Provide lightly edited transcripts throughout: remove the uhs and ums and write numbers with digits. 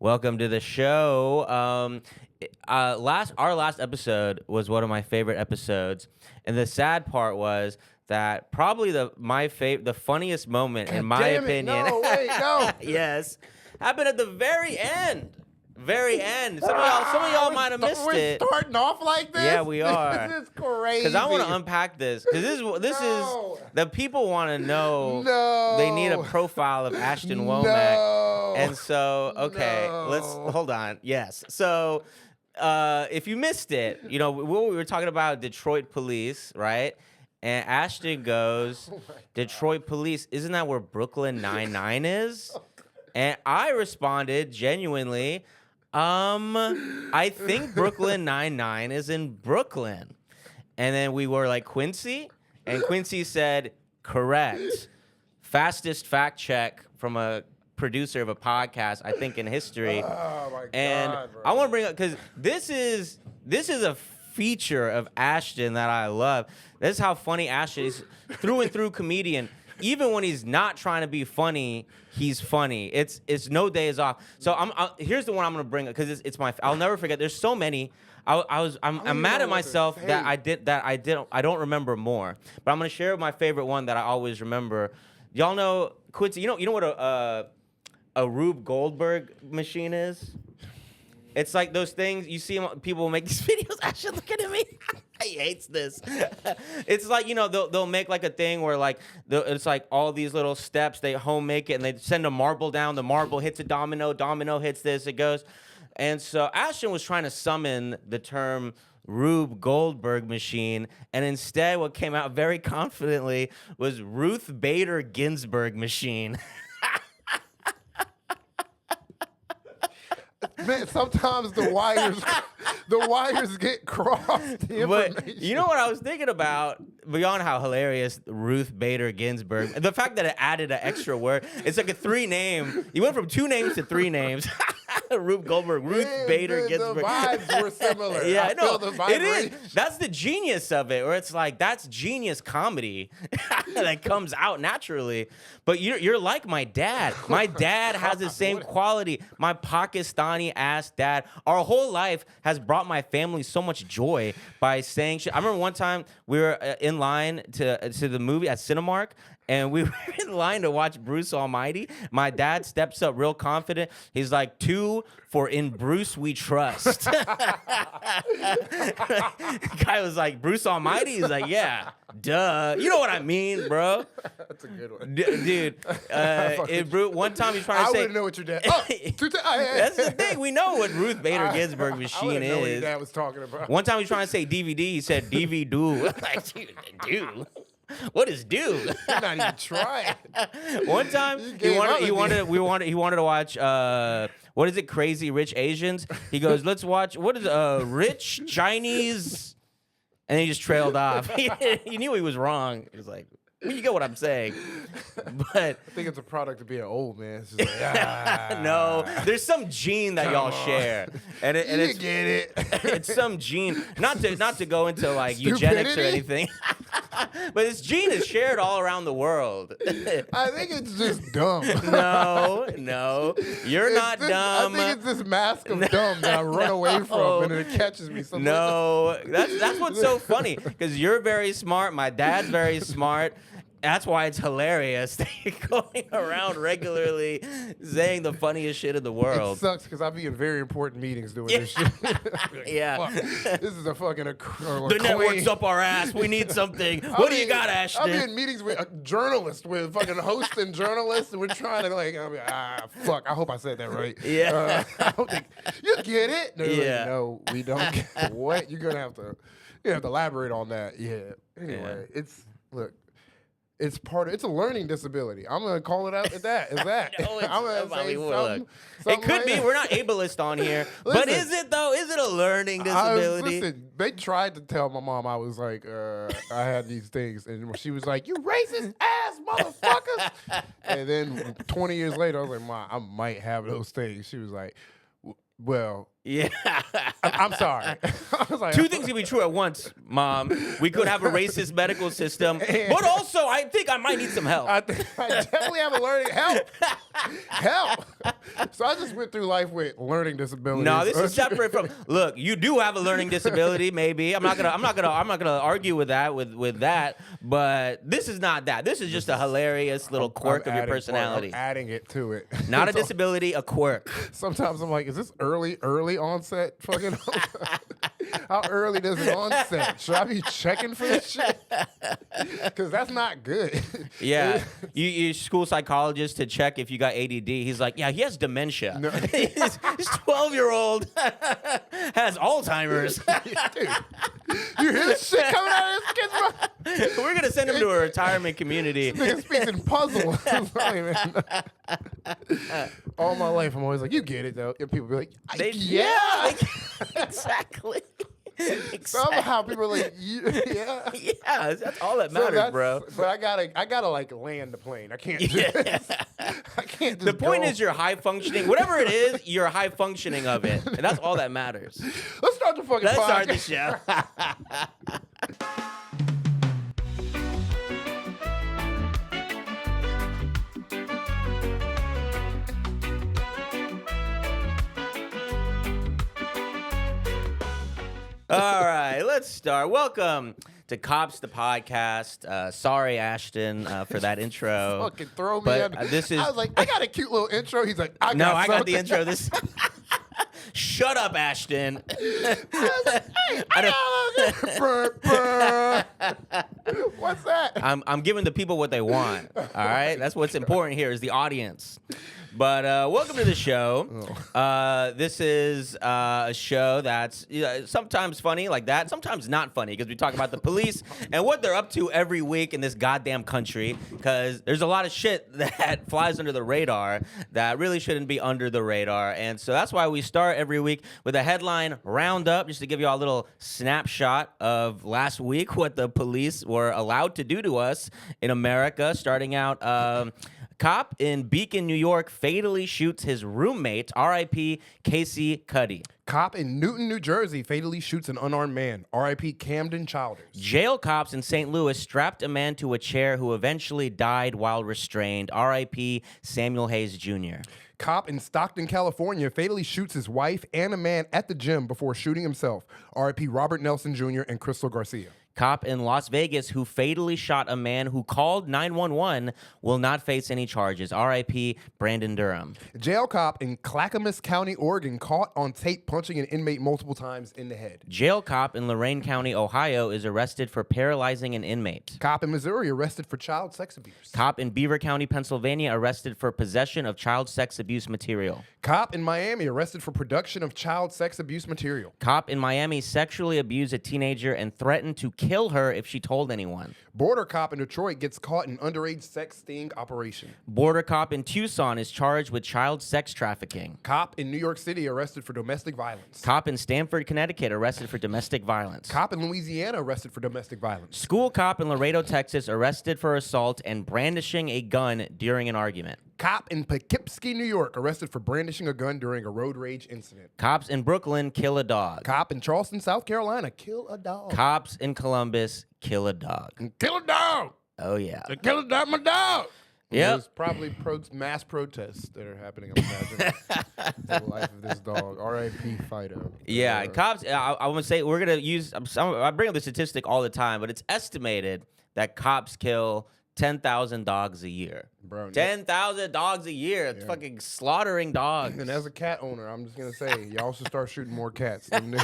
Welcome to the show. Our last episode was one of my favorite episodes, and the sad part was that probably the funniest moment in my opinion. No, wait, no. Yes, happened at the very end. Very end. Some of y'all might have missed it. We're starting off like this? Yeah, we are. This is crazy. Because I want to unpack this. Because this is the people want to know. No. They need a profile of Ashton Womack. No. And so, okay, let's hold on. Yes. So, if you missed it, we were talking about Detroit police, right? And Ashton goes, Detroit police, isn't that where Brooklyn Nine-Nine is? And I responded genuinely, I think Brooklyn Nine-Nine is in Brooklyn. And then we were like, Quincy? And Quincy said, correct. Fastest fact check from a producer of a podcast, I think, in history. Oh, my and God, bro. I want to bring up, because this is a feature of Ashton that I love. This is how funny Ashton is, through and through comedian. Even when he's not trying to be funny, he's funny. It's no days off. So here's the one I'm gonna bring up because it's my. I'll never forget. There's so many. I'm mad at myself that I don't remember more. But I'm gonna share my favorite one that I always remember. Y'all know Quincy. You know what a Rube Goldberg machine is? It's like those things you see people make these videos. Actually, looking at me. He hates this. It's like, they'll make like a thing where like it's like all these little steps. They home make it and they send a marble down. The marble hits a domino hits this. It goes. And so Ashton was trying to summon the term Rube Goldberg machine, and instead what came out very confidently was Ruth Bader Ginsburg machine. Man, sometimes the wires get crossed. But you know what I was thinking about, beyond how hilarious Ruth Bader Ginsburg, the fact that it added an extra word. It's like a 3-name. You went from 2 names to 3 names. Rube Goldberg, Ruth Bader Ginsburg. The vibes were similar. Yeah, I feel the it is. vibration. That's the genius of it, where it's like, that's genius comedy that comes out naturally. But you're like my dad. My dad has the same quality. My Pakistani ass dad. Our whole life has brought my family so much joy by saying shit. I remember one time we were in line to the movie at Cinemark, and we were in line to watch Bruce Almighty. My dad steps up real confident. He's like, 2 for In Bruce We Trust. Guy was like, Bruce Almighty? He's like, yeah, duh. You know what I mean, bro? That's a good one. Dude, one time he's trying to say... I wouldn't know what your dad... Oh, that's the thing. We know what Ruth Bader Ginsburg machine I wouldn't know what your is. dad was talking about. One time he's trying to say DVD. He said DVD. Like, dude. What is do? You're not even trying. One time he wanted to watch what is it? Crazy Rich Asians. He goes, let's watch what is Rich Chinese, and he just trailed off. He knew he was wrong. He was like, well, you get what I'm saying. But I think it's a product of being old, man. It's just like, no, there's some gene that y'all share, and it's get it. It's some gene. Not to go into like eugenics or anything, but this gene is shared all around the world. I think it's just dumb. No, you're not dumb. I think it's this mask of dumb that I run away from, and it catches me. No, that's what's so funny, because you're very smart. My dad's very smart. That's why it's hilarious that you're going around regularly saying the funniest shit in the world. It sucks because I be in very important meetings doing this shit. Like, yeah. Fuck, this is a fucking... The network's up our ass. We need something. What do you got, Ashton? I'll be in meetings with a journalist, with fucking hosts and journalists, and we're trying to fuck, I hope I said that right. Yeah. I don't think... You get it? No, yeah. Like, no, we don't get what? You're going to have to elaborate on that. Yeah. Anyway, it's a learning disability. I'm gonna call it out at that. Is that? No, I'm gonna say something it could like be. that. We're not ableist on here, but is it though? Is it a learning disability? Listen, they tried to tell my mom I was like, I had these things, and she was like, "You racist ass motherfuckers." And then 20 years later, I was like, "Mom, I might have those things." She was like, "Well, Yeah. I'm sorry. I was like, Two things can be true at once, Mom. We could have a racist medical system, but also I think I might need some help. I definitely have a learning help. So I just went through life with learning disabilities. No, this is separate from. Look, you do have a learning disability. Maybe I'm not gonna argue with that. But this is not that. This is just a hilarious little quirk of your personality. I'm adding it to it. Not a disability, a quirk. Sometimes I'm like, is this early onset? Fucking. How early does it onset? Should I be checking for this shit? Because that's not good. Yeah, you school psychologist to check if you got ADD. He's like, yeah, he has dementia. No. His 12-year-old has Alzheimer's. Dude, you hear this shit coming out of this kid's mouth? We're gonna send him to a retirement community. This nigga speaks in puzzle. All my life, I'm always like, you get it though. And people be like, yeah. Exactly. Somehow people are like, yeah. Yeah, that's all that matters, bro. But I gotta like land the plane. I can't just, I can't just The point go. is you're high functioning. Whatever it is, you're high functioning of it. And that's all that matters. Let's start the fucking Let's podcast. start the show. All right, let's start. Welcome to KAWPS, the podcast. Sorry, Ashton, for that intro. Fucking throw me But under. this is- I was like, I got a cute little intro. He's like, I No, got I got the something. intro. This. Shut up, Ashton. What's that? I'm giving the people what they want. All right, that's what's important here is the audience. But welcome to the show. This is a show that's sometimes funny like that, sometimes not funny because we talk about the police and what they're up to every week in this goddamn country because there's a lot of shit that flies under the radar that really shouldn't be under the radar. And so that's why we start every week with a headline roundup just to give you all a little snapshot of last week, what the police were allowed to do to us in America, starting out... Cop in Beacon, New York, fatally shoots his roommate, R.I.P. Casey Cuddy. Cop in Newton, New Jersey, fatally shoots an unarmed man. R.I.P. Camden Childers. Jail cops in St. Louis strapped a man to a chair who eventually died while restrained. R.I.P. Samuel Hayes Jr. Cop in Stockton, California, fatally shoots his wife and a man at the gym before shooting himself. R.I.P. Robert Nelson Jr. and Crystal Garcia. Cop in Las Vegas who fatally shot a man who called 911 will not face any charges. R.I.P. Brandon Durham. Jail cop in Clackamas County, Oregon, caught on tape punching an inmate multiple times in the head. Jail cop in Lorain County, Ohio, is arrested for paralyzing an inmate. Cop in Missouri arrested for child sex abuse. Cop in Beaver County, Pennsylvania, arrested for possession of child sex abuse material. Cop in Miami arrested for production of child sex abuse material. Cop in Miami sexually abused a teenager and threatened to kill her if she told anyone. Border cop in Detroit gets caught in underage sex sting operation. Border cop in Tucson is charged with child sex trafficking. Cop in New York City arrested for domestic violence. Cop in Stamford, Connecticut, arrested for domestic violence. Cop in Louisiana arrested for domestic violence. School cop in Laredo, Texas, arrested for assault and brandishing a gun during an argument. Cop in Poughkeepsie, New York, arrested for brandishing a gun during a road rage incident. Cops in Brooklyn kill a dog. Cop in Charleston, South Carolina, kill a dog. Cops in Columbus kill a dog. Kill a dog! Oh, yeah. Kill a dog, my dog! Yep. There's probably mass protests that are happening, I'm imagining. The life of this dog. R.I.P. Fido. Yeah, cops, I want to say, we're going to use, I bring up the statistic all the time, but it's estimated that cops kill 10,000 dogs a year. Bro, 10,000 dogs a year. It's fucking slaughtering dogs. And as a cat owner, I'm just going to say, y'all should start shooting more cats. Them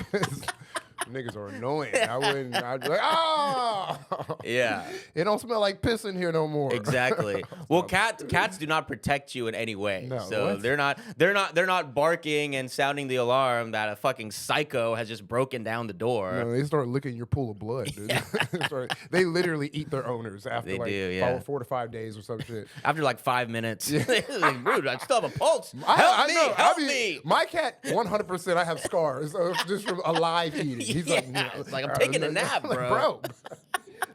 niggas are annoying. I'd be like, ah! Yeah. It don't smell like piss in here no more. Exactly. Well, cats do not protect you in any way. No, so what? they're not barking and sounding the alarm that a fucking psycho has just broken down the door. No, they start licking your pool of blood, dude. They literally eat their owners after They like do, 4 to 5 days or some shit. After like 5 minutes. Like, dude, I still have a pulse. I Help know. me. My cat, 100%, I have scars just from alive eating. He's like, Yeah, it's like, I'm taking a nap, like, bro.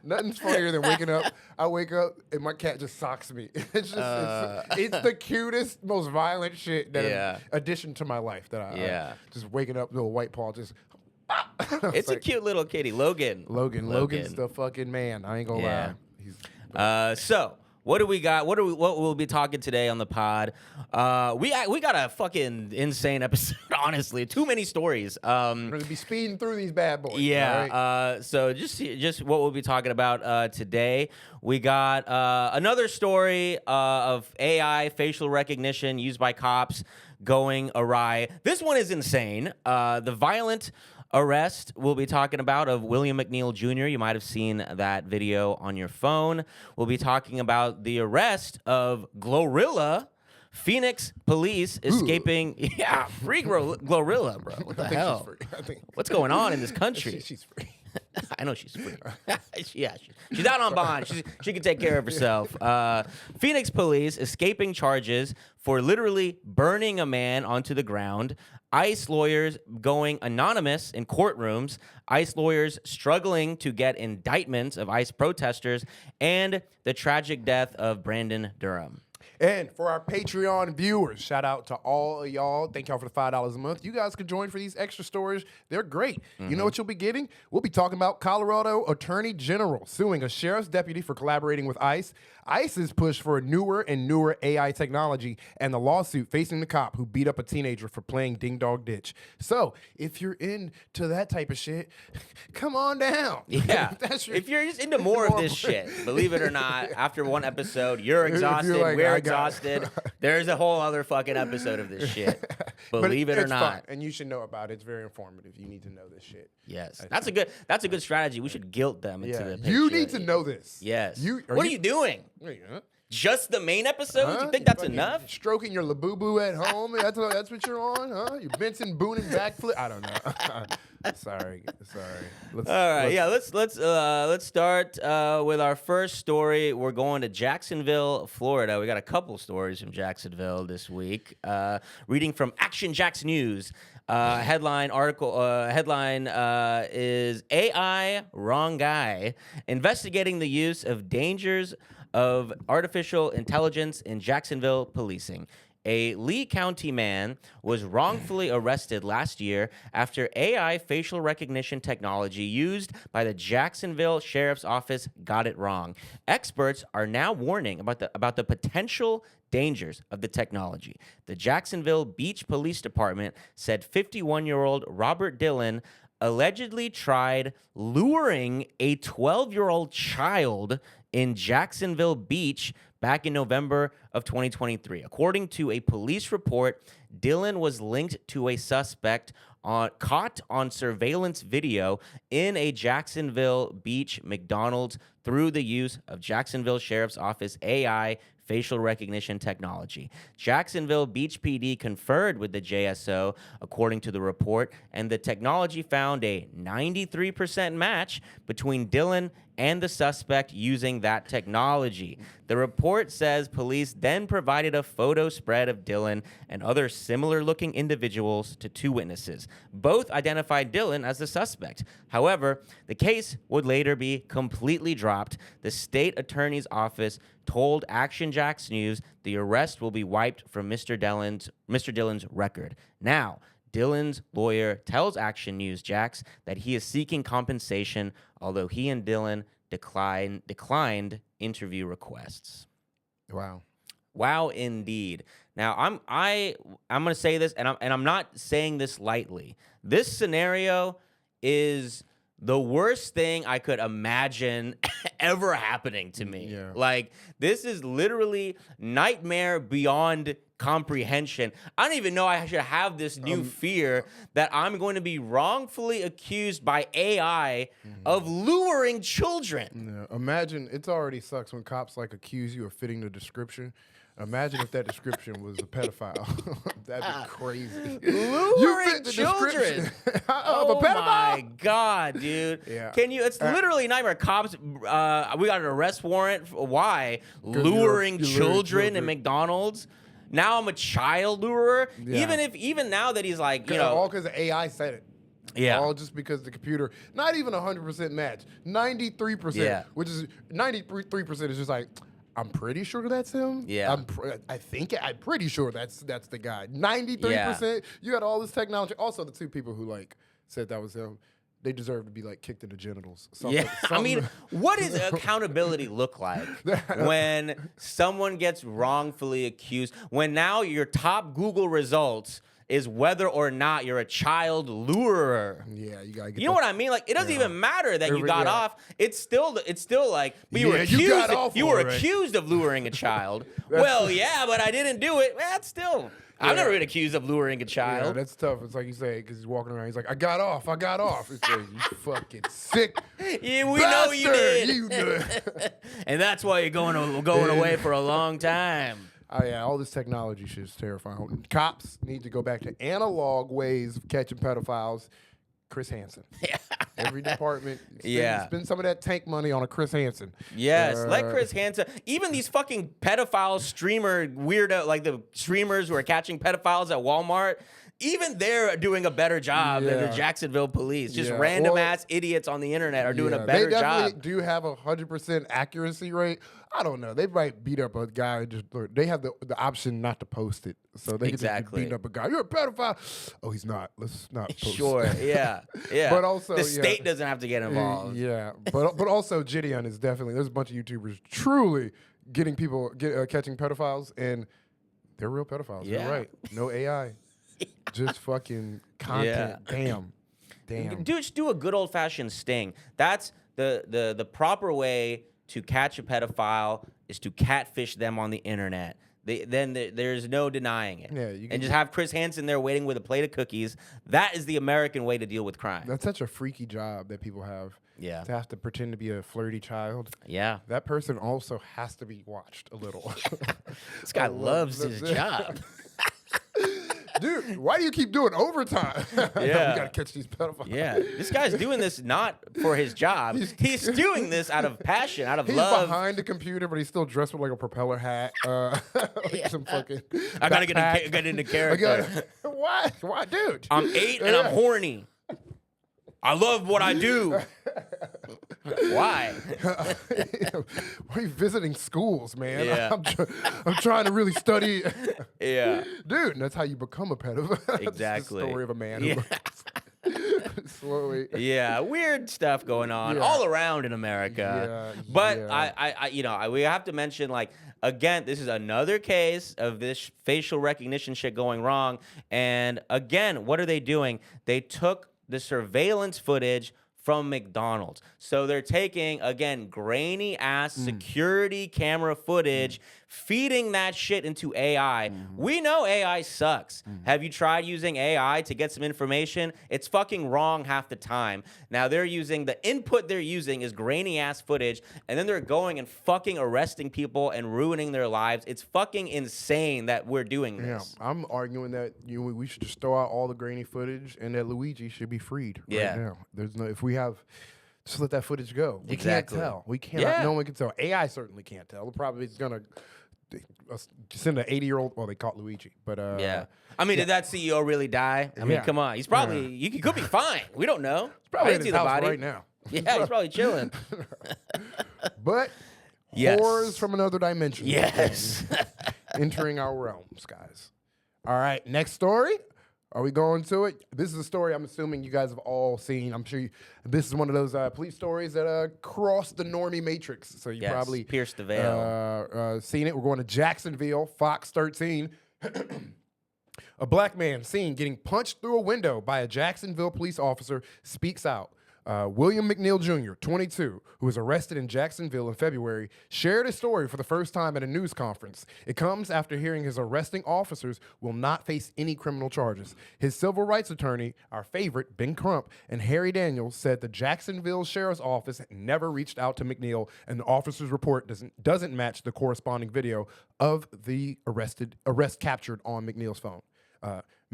Nothing's funnier than waking up. I wake up and my cat just socks me. It's just it's the cutest, most violent shit that addition to my life that I just waking up, little white paw just. It's a cute little kitty, Logan's the fucking man. I ain't gonna lie. So what do we got? What we'll be talking today on the pod? We got a fucking insane episode. Honestly, too many stories. We're gonna be speeding through these bad boys. Yeah. Right? So just what we'll be talking about today. We got another story of AI facial recognition used by cops going awry. This one is insane. The violent arrest we'll be talking about of William McNeil Jr. You might have seen that video on your phone. We'll be talking about the arrest of GloRilla. Phoenix police escaping. Yeah, free GloRilla, bro. What the hell? What's going on in this country? She's free. I know she's free. She's out on bond. She can take care of herself. Phoenix police escaping charges for literally burning a man onto the ground. ICE lawyers going anonymous in courtrooms. ICE lawyers struggling to get indictments of ICE protesters. And the tragic death of Brandon Durham. And for our Patreon viewers, shout out to all of y'all. Thank y'all for the $5 a month. You guys can join for these extra stories. They're great. You know what you'll be getting? We'll be talking about Colorado Attorney General suing a sheriff's deputy for collaborating with ICE. ICE's push for newer and newer AI technology and the lawsuit facing the cop who beat up a teenager for playing Ding Dong Ditch. So if you're into that type of shit, come on down. Yeah. If you're just into more of this shit, believe it or not, after one episode, you're exhausted, like, we're exhausted. There's a whole other fucking episode of this shit. Believe it or not. Fun, and you should know about it. It's very informative. You need to know this shit. Yes. That's a good strategy. We should guilt them into the picture. You need to know this. Yes. What are you doing? Just the main episode? You think that's enough? Stroking your labubu at home? That's what you're on, huh? You Benson Boone and backflip? I don't know. Sorry. All right. Let's start with our first story. We're going to Jacksonville, Florida. We got a couple stories from Jacksonville this week. Reading from Action Jacks News. Headline is AI Wrong Guy investigating the use of dangers of artificial intelligence in Jacksonville policing. A Lee County man was wrongfully arrested last year after AI facial recognition technology used by the Jacksonville Sheriff's Office got it wrong. Experts are now warning about the potential dangers of the technology. The Jacksonville Beach Police Department said 51-year-old Robert Dillon allegedly tried luring a 12-year-old child in Jacksonville Beach back in November of 2023. According to a police report, Dillon was linked to a suspect caught on surveillance video in a Jacksonville Beach McDonald's through the use of Jacksonville Sheriff's Office AI facial recognition technology. Jacksonville Beach PD conferred with the JSO, according to the report, and the technology found a 93% match between Dillon and the suspect using that technology. The report says police then provided a photo spread of Dillon and other similar-looking individuals to two witnesses. Both identified Dillon as the suspect. However, the case would later be completely dropped. The state attorney's office told Action Jacks News the arrest will be wiped from Mr. Dillon's record. Now, Dillon's lawyer tells Action News Jacks that he is seeking compensation, although he and Dillon declined interview requests. Wow, indeed. Now, I'm going to say this, and I'm not saying this lightly. This scenario is the worst thing I could imagine ever happening to me. Yeah. Like, this is literally nightmare beyond comprehension. I don't even know I should have this new fear that I'm going to be wrongfully accused by AI of luring children. Yeah. Imagine, it already sucks when cops like accuse you of fitting the description. Imagine if that description was a pedophile. That'd be crazy. Luring children. Oh my God, dude. Yeah. Can you? It's literally nightmare. Cops, we got an arrest warrant. Why? Luring children in McDonald's. Now I'm a child lurer. Yeah. Even now that he's like, you know, all because the AI said it. Yeah. All just because the computer, not even 100% match, 93%, Yeah. which is 93% is just like, I'm pretty sure that's him. Yeah. I'm pretty sure that's the guy. 93%. You got all this technology. Also, the two people who like said that was him, they deserve to be like kicked in the genitals. I mean, what does accountability look like when someone gets wrongfully accused? When now your top Google results is whether or not you're a child lurer. Yeah, you gotta get. You know what I mean? Like, it doesn't even matter that you got off. It's still like, but you were accused. You were accused of luring a child. Well, yeah, but I didn't do it. Well, that's still. I've never been accused of luring a child. Yeah, that's tough. It's like you say, because he's walking around. He's like, I got off. It's like, you fucking sick. Yeah, we know you did. You did. And that's why you're going away for a long time. Oh, yeah, all this technology shit is terrifying. Cops need to go back to analog ways of catching pedophiles. Chris Hansen. Yeah. Every department, spend some of that tank money on a Chris Hansen. Yes, let Chris Hansen. Even these fucking pedophile streamer weirdo, like the streamers who are catching pedophiles at Walmart. Even they're doing a better job than the Jacksonville police. Just random ass idiots on the internet are doing a better job. They definitely do have 100% accuracy rate. I don't know. They might beat up a guy. They have the option not to post it, so they can just beat up a guy. You're a pedophile. Oh, he's not. Let's not post. Sure. Yeah. Yeah. But also, the state doesn't have to get involved. Yeah. But also, Gideon is definitely. There's a bunch of YouTubers truly getting people catching pedophiles, and they're real pedophiles. Yeah. You're right. No AI. Just fucking content. Yeah. Damn. Dude, just do a good old fashioned sting. That's the proper way to catch a pedophile is to catfish them on the internet. There's no denying it. Yeah, and just have Chris Hansen there waiting with a plate of cookies. That is the American way to deal with crime. That's such a freaky job that people have. Yeah. To have to pretend to be a flirty child. Yeah. That person also has to be watched a little. This guy loves his job. Dude, why do you keep doing overtime? Yeah. We gotta catch these pedophiles. Yeah. This guy's doing this not for his job. He's doing this out of passion, out of he's love. He's behind the computer, but he's still dressed with like a propeller hat. Some fucking I gotta get into character. Why? Why, dude? I'm 8 and I'm horny. I love what I do. Why? Why are you visiting schools, man? Yeah. I'm trying to really study. Yeah. Dude, that's how you become a pedophile. Exactly. The story of a man who slowly. Yeah, weird stuff going on all around in America. Yeah, but we have to mention, like, again, this is another case of this facial recognition shit going wrong. And again, what are they doing? They took the surveillance footage from McDonald's. So they're taking, again, grainy ass security camera footage, feeding that shit into AI. We know AI sucks. Have you tried using AI to get some information? It's fucking wrong half the time. Now the input they're using is grainy ass footage, and then they're going and fucking arresting people and ruining their lives. It's fucking insane that we're doing this. Yeah, I'm arguing that we should just throw out all the grainy footage and that Luigi should be freed right now. If we have, just let that footage go. We can't tell. We cannot. No one can tell. AI certainly can't tell. Probably is gonna send an 80-year-old. Well, they caught Luigi, but I mean, did that CEO really die? I mean, come on. He's probably he could be fine. We don't know. He's probably I in didn't his see the house body right now. Yeah, he's probably chilling. But horrors from another dimension. Yes. Entering our realms, guys. All right, next story. Are we going to it? This is a story I'm assuming you guys have all seen. I'm sure this is one of those police stories that crossed the normie matrix. So you probably pierced the veil. Seen it. We're going to Jacksonville, Fox 13. A black man seen getting punched through a window by a Jacksonville police officer speaks out. William McNeil Jr., 22, who was arrested in Jacksonville in February, shared his story for the first time at a news conference. It comes after hearing his arresting officers will not face any criminal charges. His civil rights attorney, our favorite, Ben Crump, and Harry Daniels said the Jacksonville Sheriff's Office never reached out to McNeil, and the officer's report doesn't match the corresponding video of the arrest captured on McNeil's phone.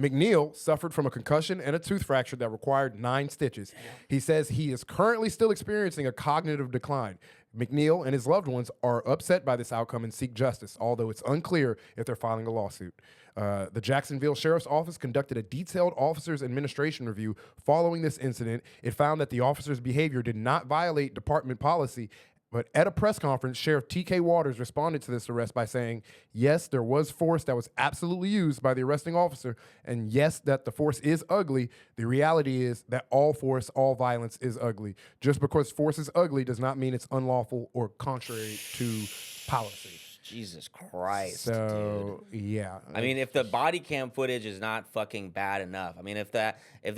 McNeil suffered from a concussion and a tooth fracture that required 9 stitches. He says he is currently still experiencing a cognitive decline. McNeil and his loved ones are upset by this outcome and seek justice, although it's unclear if they're filing a lawsuit. The Jacksonville Sheriff's Office conducted a detailed officers' administration review following this incident. It found that the officers' behavior did not violate department policy. But at a press conference, Sheriff T.K. Waters responded to this arrest by saying, yes, there was force that was absolutely used by the arresting officer, and yes, that the force is ugly. The reality is that all force, all violence is ugly. Just because force is ugly does not mean it's unlawful or contrary to policy. Jesus Christ, so, dude. Yeah. I mean, if the body cam footage is not fucking bad enough, I mean, if the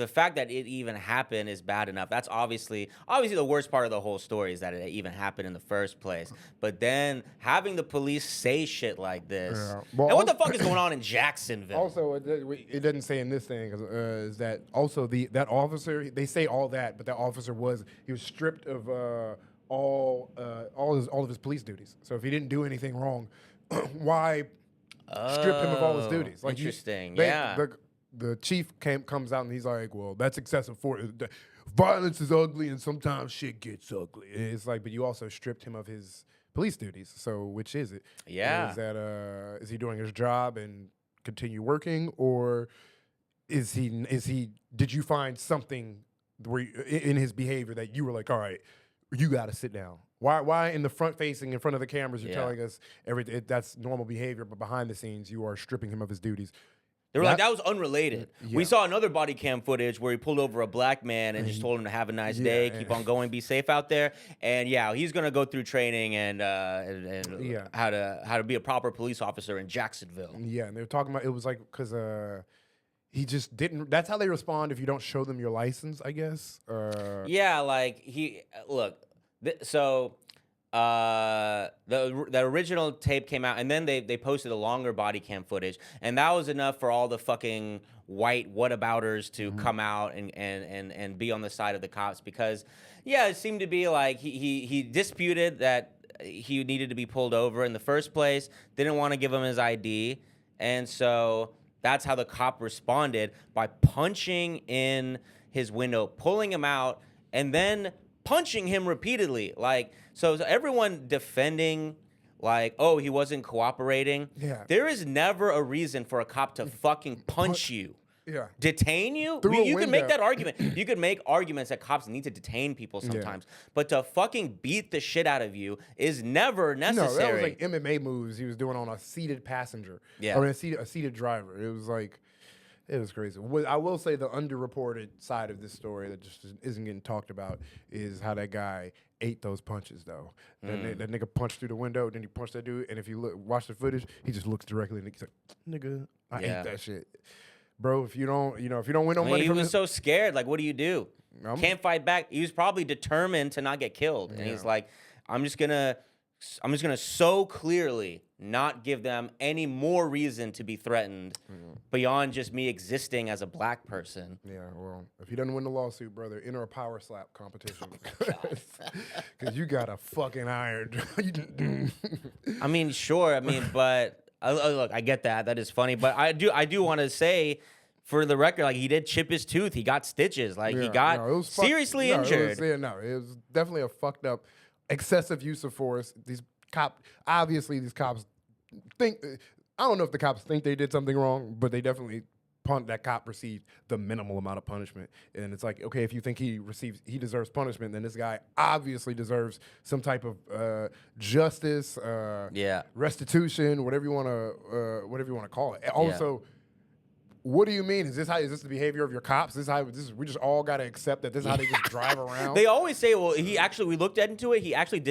fact that it even happened is bad enough, that's obviously the worst part of the whole story is that it even happened in the first place. But then having the police say shit like this, Well, and what the fuck is going on in Jacksonville? Also, it doesn't say in this thing is that also that officer, they say all that, but that officer was stripped of all of his police duties. So if he didn't do anything wrong, why strip him of all his duties? Like interesting. The chief comes out and he's like, "Well, that's excessive force. Violence is ugly, and sometimes shit gets ugly." And it's like, but you also stripped him of his police duties. So which is it? Yeah. Is he doing his job and continue working, or is he? Did you find something in his behavior that you were like, all right, you got to sit down? Why in the front facing in front of the cameras you're telling us that's normal behavior, but behind the scenes you are stripping him of his duties? They were like, that was unrelated. Yeah. We saw another body cam footage where he pulled over a black man and just told him to have a nice day, keep on going, be safe out there. And he's gonna go through training and how to be a proper police officer in Jacksonville. Yeah, and they were talking about, it was like, because he just didn't. That's how they respond if you don't show them your license, I guess. Yeah, like the original tape came out, and then they posted a longer body cam footage, and that was enough for all the fucking white whatabouters to come out and be on the side of the cops, because it seemed to be like he disputed that he needed to be pulled over in the first place, didn't want to give him his ID, and so that's how the cop responded, by punching in his window, pulling him out, and then punching him repeatedly. Like, so everyone defending, like, oh, he wasn't cooperating. Yeah. There is never a reason for a cop to fucking punch you. Yeah. Detain you? You can make that argument. You could make arguments that cops need to detain people sometimes. But to fucking beat the shit out of you is never necessary. No, that was like MMA moves he was doing on a seated passenger. Yeah. Or a seated driver. It was like, it was crazy. I will say the underreported side of this story that just isn't getting talked about is how that guy ate those punches, though. That nigga punched through the window, then he punched that dude, and if you watch the footage, he just looks directly and he's like, nigga, I ate that shit. Bro, if you don't win no money he from was so scared. Like, what do you do? Can't fight back. He was probably determined to not get killed. And he's like, I'm just gonna so clearly not give them any more reason to be threatened beyond just me existing as a black person. Yeah, well, if he doesn't win the lawsuit, brother, enter a power slap competition. Because you got a fucking iron. I mean, sure. I mean, but look, I get that. That is funny. But I do want to say, for the record, like, he did chip his tooth. He got stitches. Like, he got seriously injured. It was definitely a fucked up, excessive use of force. These cops think, I don't know if the cops think they did something wrong, but they definitely that cop received the minimal amount of punishment. And it's like, okay, if you think he deserves punishment, then this guy obviously deserves some type of justice, restitution, whatever you want to call it. Also, what do you mean? Is this the behavior of your cops? We just all got to accept that this is how they just drive around? They always say, well, we looked into it. He actually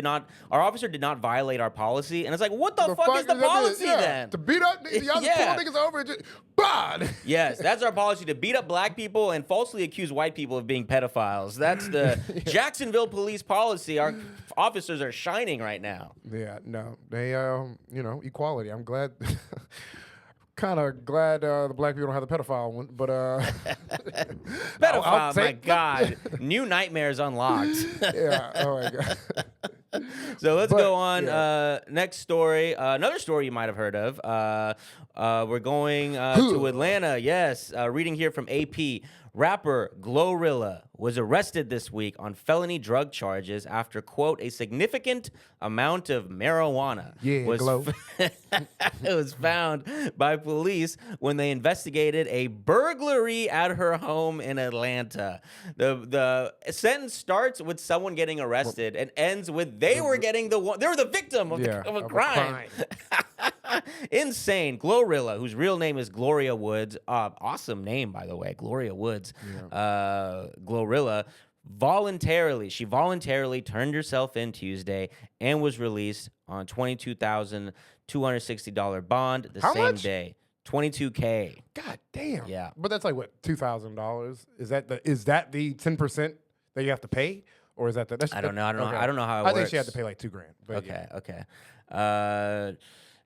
our officer did not violate our policy. And it's like, what the fuck is the policy then? To beat up, y'all just pull niggas over and just, BOD! Yes, that's our policy, to beat up black people and falsely accuse white people of being pedophiles. That's the Jacksonville police policy. Our officers are shining right now. Yeah, no. They, equality. I'm glad... Kind of glad the black people don't have the pedophile one, but pedophile, my God, new nightmares unlocked. Yeah, oh my God. So let's But, go on. yeah. Next story. Another story you might have heard of. We're going to Atlanta. Yes. Reading here from AP. Rapper GloRilla was arrested this week on felony drug charges after, quote, a significant amount of marijuana was found by police when they investigated a burglary at her home in Atlanta. The sentence starts with someone getting arrested and ends with they were the victim of a crime. Insane. GloRilla, whose real name is Gloria Woods. Awesome name, by the way. Gloria Woods. Yeah. GloRilla voluntarily turned herself in Tuesday and was released on $22,260 bond the same day. $22K. God damn. Yeah. But that's like what, $2,000? Is that the 10% that you have to pay? Or is that the I don't know. I don't know how it I works. think she had to pay like $2,000. But Okay.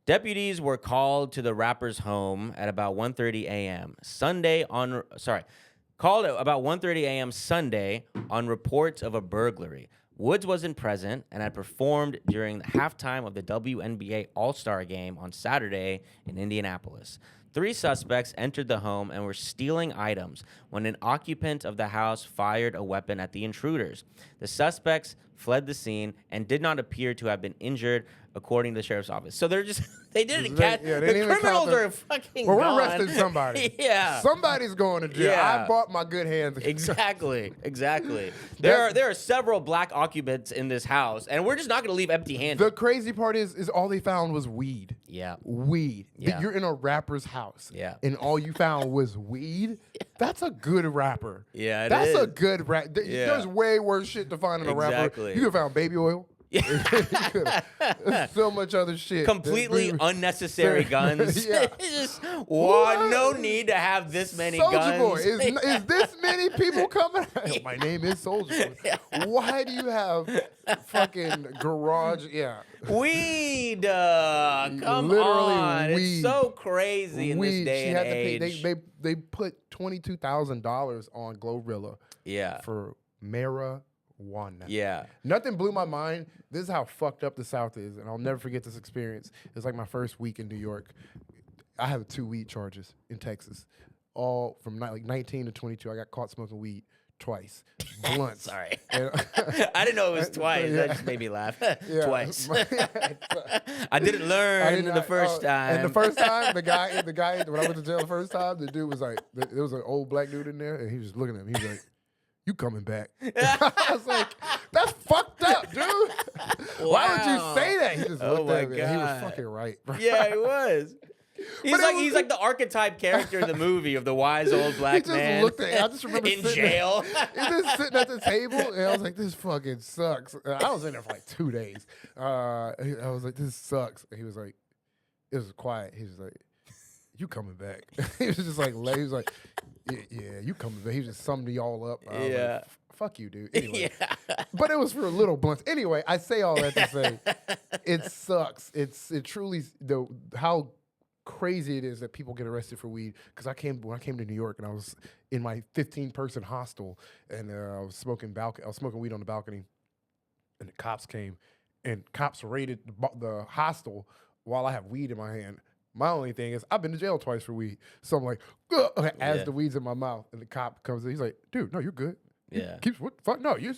Deputies were called to the rapper's home at about 1:30 a.m. Called at about 1:30 a.m. Sunday on reports of a burglary. Woods wasn't present and had performed during the halftime of the WNBA All-Star Game on Saturday in Indianapolis. 3 suspects entered the home and were stealing items when an occupant of the house fired a weapon at the intruders. The suspects fled the scene and did not appear to have been injured, according to the sheriff's office. So they didn't catch. The criminals are fucking gone. We're arresting somebody. Yeah. Somebody's going to jail. Yeah. I bought my good hands. Exactly. There are several black occupants in this house, and we're just not going to leave empty-handed. The crazy part is all they found was weed. Yeah. Weed. Yeah. You're in a rapper's house. Yeah. And all you found was weed. That's a good rapper. Yeah, That's a good rap. There's way worse shit to find in a rapper. Exactly. You could have found baby oil. So much other shit. Completely unnecessary guns. Yeah. Just no need to have this many Soulja guns. Boy. Is this many people coming? My name is Soulja Boy. Why do you have fucking garage? Yeah. Weed. Come Literally on. weed. It's so crazy in this day and age. They put $22,000 on GloRilla. Yeah. For marijuana. Yeah. Nothing blew my mind. This is how fucked up the South is, and I'll never forget this experience. It's like my first week in New York. I have 2 weed charges in Texas, all from like 19 to 22. I got caught smoking weed twice. Blunts. Sorry. And, I didn't know it was twice. Yeah. That just made me laugh. Twice. I didn't I the first time. And the first time, the guy, when I went to jail the first time, the dude was like, there was an old black dude in there, and he was just looking at me. He was like, "You coming back?" I was like, "That's fucked up, dude. Why would you say that?" He just looked at me. And he was fucking right, bro. Yeah, he was. He's like the archetype character in the movie of the wise old black man. Looked at. I just remember in jail. He's just sitting at the table, and I was like, "This fucking sucks." I was in there for like 2 days. I was like, "This sucks." And he was like, "It was quiet." He was like, "You coming back?" He was just like, he was like, "Yeah, you coming back." He just summed y'all up. Yeah. Like, fuck you, dude. Anyway. Yeah. But it was for little blunts. Anyway, I say all that to say, it sucks. It truly how crazy it is that people get arrested for weed. Because when I came to New York and I was in my 15-person hostel and I was smoking weed on the balcony, and the cops came and cops raided the hostel while I have weed in my hand. My only thing is I've been to jail twice for weed, so I'm like, as the weed's in my mouth, and the cop comes in, he's like, "Dude, no, you're good." Yeah. What the fuck? No, you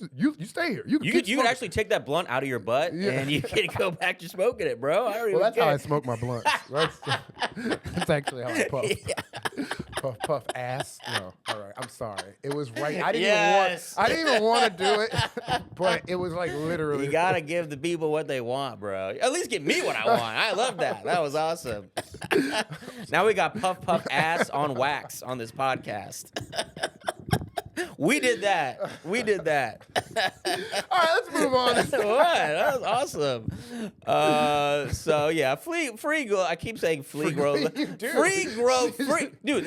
stay here. You could actually take that blunt out of your butt and you can go back to smoking it, bro. I don't even that's care. how I smoke my blunt. That's actually how I puff. Yeah. Puff ass. No, all right. I'm sorry. It was right. I didn't even want to do it, but it was like literally. You gotta give the people what they want, bro. At least give me what I want. I love that. That was awesome. Now we got puff ass on wax on this podcast. We did that. All right, let's move on. What? That was awesome. So yeah, free grow. I keep saying free grow. Dude,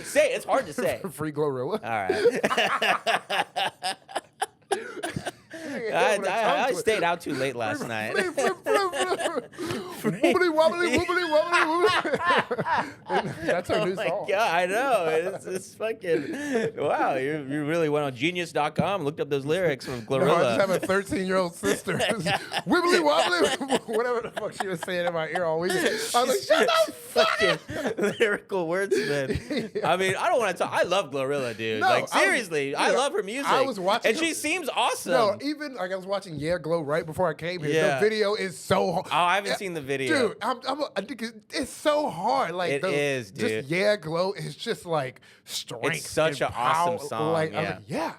say it. It's hard to say. Free GloRilla. All right. I stayed out too late last night. wobbly, wobbly, wobbly, wobbly. That's her new Oh my song. God, I know. It's fucking wow. You really went on Genius.com and looked up those lyrics from No, I GloRilla. just have a 13-year-old sister. Wibbly wobbly, whatever the fuck she was saying in my ear all weekend. I was like, shut the fuck up. Fucking lyrical wordsmith. I mean, I don't want to talk. I love GloRilla, dude. No, like seriously, I love her music. I was watching, and she seems awesome. No, even like I was watching Yeah Glow right before I came here. Yeah. The video is so hard. Oh, I haven't seen the video. Dude, I think it's so hard. Like It is, dude. Just Yeah Glow is just like strength. It's such and an awesome power. song, Like, yeah. I'm like,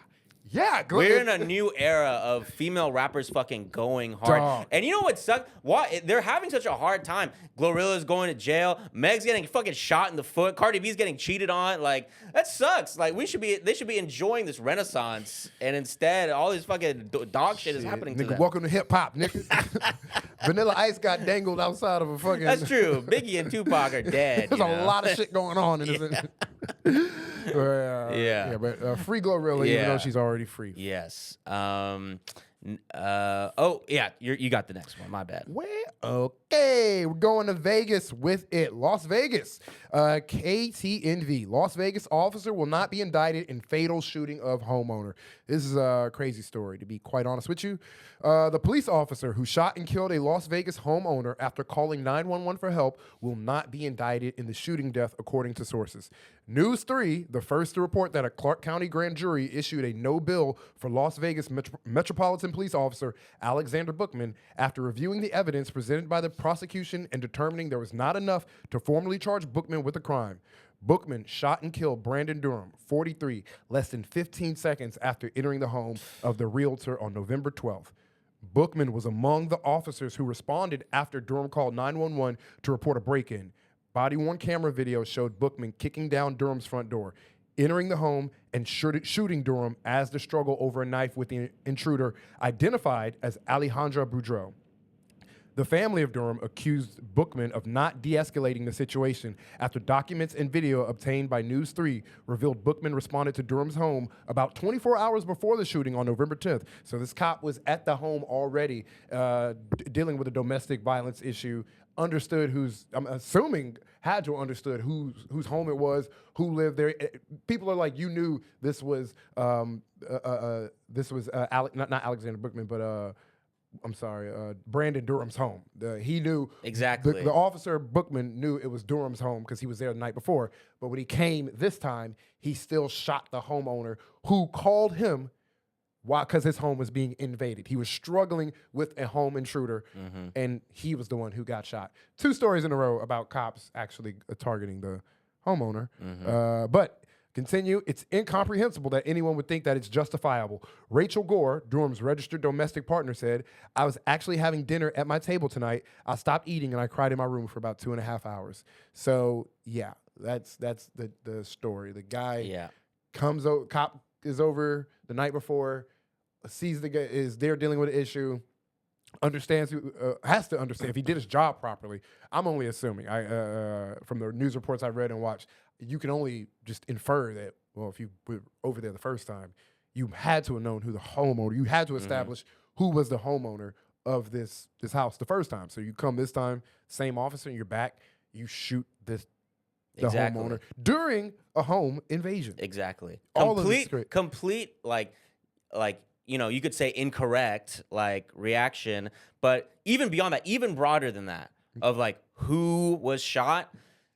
yeah. Glow. We're in a new era of female rappers fucking going hard. Dog. And you know what sucks? Why they're having such a hard time. GloRilla's going to jail. Meg's getting fucking shot in the foot. Cardi B's getting cheated on. Like that sucks. Like they should be enjoying this renaissance. And instead, all this fucking dog shit is happening to Nigga, them. welcome to hip hop, nigga. Vanilla Ice got dangled outside of a fucking. That's true. Biggie and Tupac are dead. There's you a know? lot of shit going on in this. Yeah. But free GloRilla, even Yeah. though she's already free. Yes. Oh yeah. You got the next one. My bad. Well, okay, we're going to Vegas with it. Las Vegas, KTNV. Las Vegas officer will not be indicted in fatal shooting of homeowner. This is a crazy story, to be quite honest with you. The police officer who shot and killed a Las Vegas homeowner after calling 911 for help will not be indicted in the shooting death, according to sources. News 3, the first to report that a Clark County grand jury issued a no bill for Las Vegas Metropolitan Police Officer Alexander Bookman after reviewing the evidence presented by the prosecution and determining there was not enough to formally charge Bookman with a crime. Bookman shot and killed Brandon Durham, 43, less than 15 seconds after entering the home of the realtor on November 12th. Bookman was among the officers who responded after Durham called 911 to report a break-in. Body-worn camera video showed Bookman kicking down Durham's front door, entering the home and shooting Durham as the struggle over a knife with the intruder identified as Alejandra Boudreaux. The family of Durham accused Bookman of not de-escalating the situation after documents and video obtained by News 3 revealed Bookman responded to Durham's home about 24 hours before the shooting on November 10th. So this cop was at the home already dealing with a domestic violence issue, understood I'm assuming had to understood whose home it was, who lived there. People are like, you knew this was not Alexander Bookman, but I'm sorry, Brandon Durham's home. He knew Exactly. The officer Bookman knew it was Durham's home because he was there the night before. But when he came this time, he still shot the homeowner who called him because his home was being invaded. He was struggling with a home intruder, and he was the one who got shot. 2 stories in a row about cops actually targeting the homeowner. But continue. It's incomprehensible that anyone would think that it's justifiable. Rachel Gore, Durham's registered domestic partner, said, "I was actually having dinner at my table tonight. I stopped eating and I cried in my room for about 2.5 hours." So yeah, that's the story. The guy comes over, cop is over the night before, sees the guy is there dealing with an issue, understands has to understand if he did his job properly. I'm only assuming. From the news reports I read and watched, you can only just infer that, well, if you were over there the first time, you had to have known who the homeowner, you had to establish who was the homeowner of this house the first time. So you come this time, same officer, and you're back, you shoot the homeowner during a home invasion. Exactly. All of this is Complete, like, you know, you could say incorrect, like, reaction, but even beyond that, even broader than that, of like who was shot,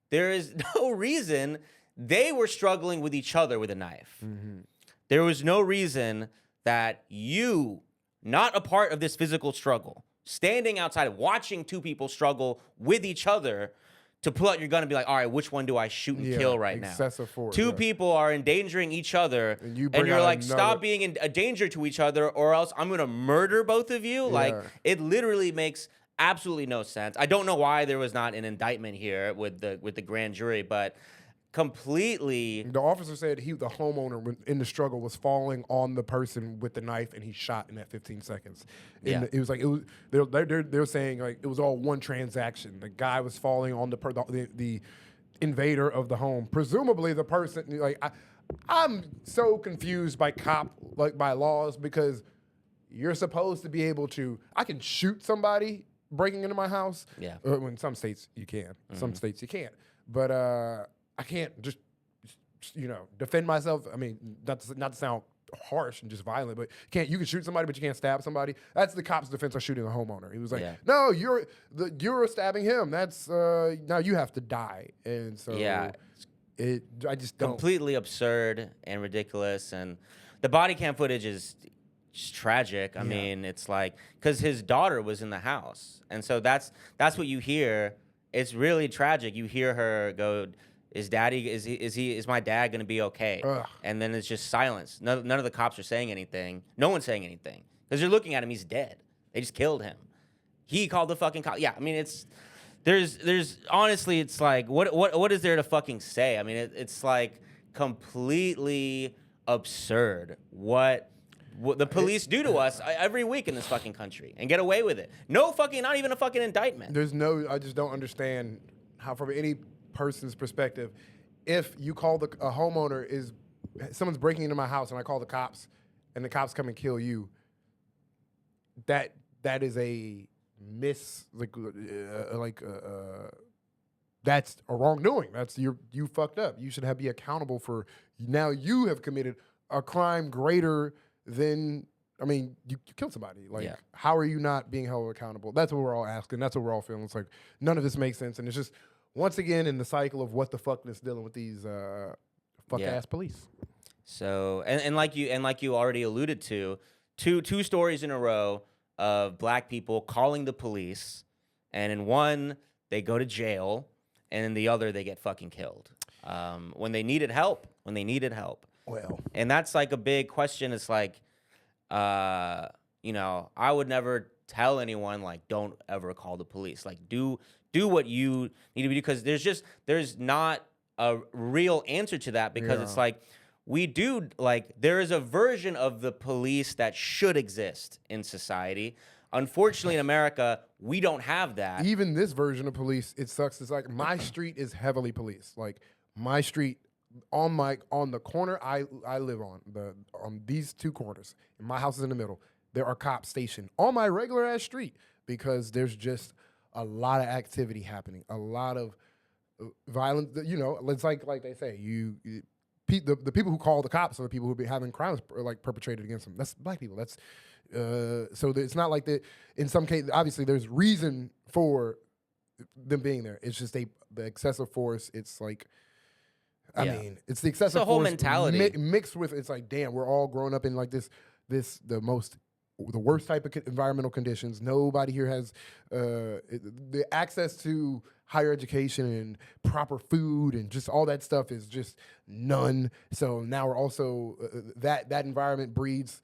there is no reason they were struggling with each other with a knife. There was no reason that you, not a part of this physical struggle, standing outside watching 2 people struggle with each other, to pull out your gun and be like, all right, which one do I shoot and kill right now? Excessive force. 2 people are endangering each other, and you're like, stop being a danger to each other, or else I'm gonna murder both of you. Like, it literally makes absolutely no sense. I don't know why there was not an indictment here with the grand jury, but completely. The officer said the homeowner in the struggle was falling on the person with the knife, and he shot in that 15 seconds. It was like they're saying like it was all one transaction. The guy was falling on the invader of the home, presumably the person. Like I'm so confused by by laws, because you're supposed to be able to. I can shoot somebody breaking into my house. Yeah. In some states you can, some states you can't. But I can't just defend myself. I mean, not to sound harsh and just violent, but you can shoot somebody, but you can't stab somebody. That's the cop's defense of shooting a homeowner. He was like, no, you're stabbing him. That's now you have to die. And so I just don't. Completely absurd and ridiculous. And the body cam footage is just tragic. I mean, it's like, because his daughter was in the house. And so that's what you hear. It's really tragic. You hear her go, is my dad going to be okay? Ugh. And then it's just silence. None of the cops are saying anything. No one's saying anything. Because you're looking at him, he's dead. They just killed him. He called the fucking cop. Yeah, I mean, there's honestly, it's like, what is there to fucking say? I mean, it's like completely absurd what the police do to us every week in this fucking country and get away with it. Not even a fucking indictment. I just don't understand how, from any person's perspective, if you call a homeowner, someone's breaking into my house and I call the cops and the cops come and kill you, that is a that's a wrongdoing. That's you fucked up. You should be accountable for, now you have committed a crime greater than, I mean, you killed somebody. Like, how are you not being held accountable? That's what we're all asking. That's what we're all feeling. It's like, none of this makes sense. And it's just, once again, in the cycle of what the fuckness dealing with these fuck-ass police. So, and like you already alluded to, two stories in a row of black people calling the police, and in one, they go to jail, and in the other, they get fucking killed. When they needed help. Well, and that's like a big question. It's like, I would never tell anyone, like, don't ever call the police. Like, do what you need to do, because there's not a real answer to that, because it's like, there is a version of the police that should exist in society. Unfortunately, in America, we don't have that. Even this version of police, it sucks. It's like, my street is heavily policed. Like, my street, on the corner I live on these two corners, and my house is in the middle, there are cops stationed on my regular ass street, because there's just a lot of activity happening, a lot of violence. It's like they say, the people who call the cops are the people who be having crimes like perpetrated against them. That's black people. That's so it's not like that. In some cases, obviously, there's reason for them being there. It's just the excessive force. It's like, I mean, it's the excessive whole force mentality mixed with, it's like, damn, we're all growing up in like the worst type of environmental conditions. Nobody here has the access to higher education and proper food, and just all that stuff is just none. So now we're also that environment breeds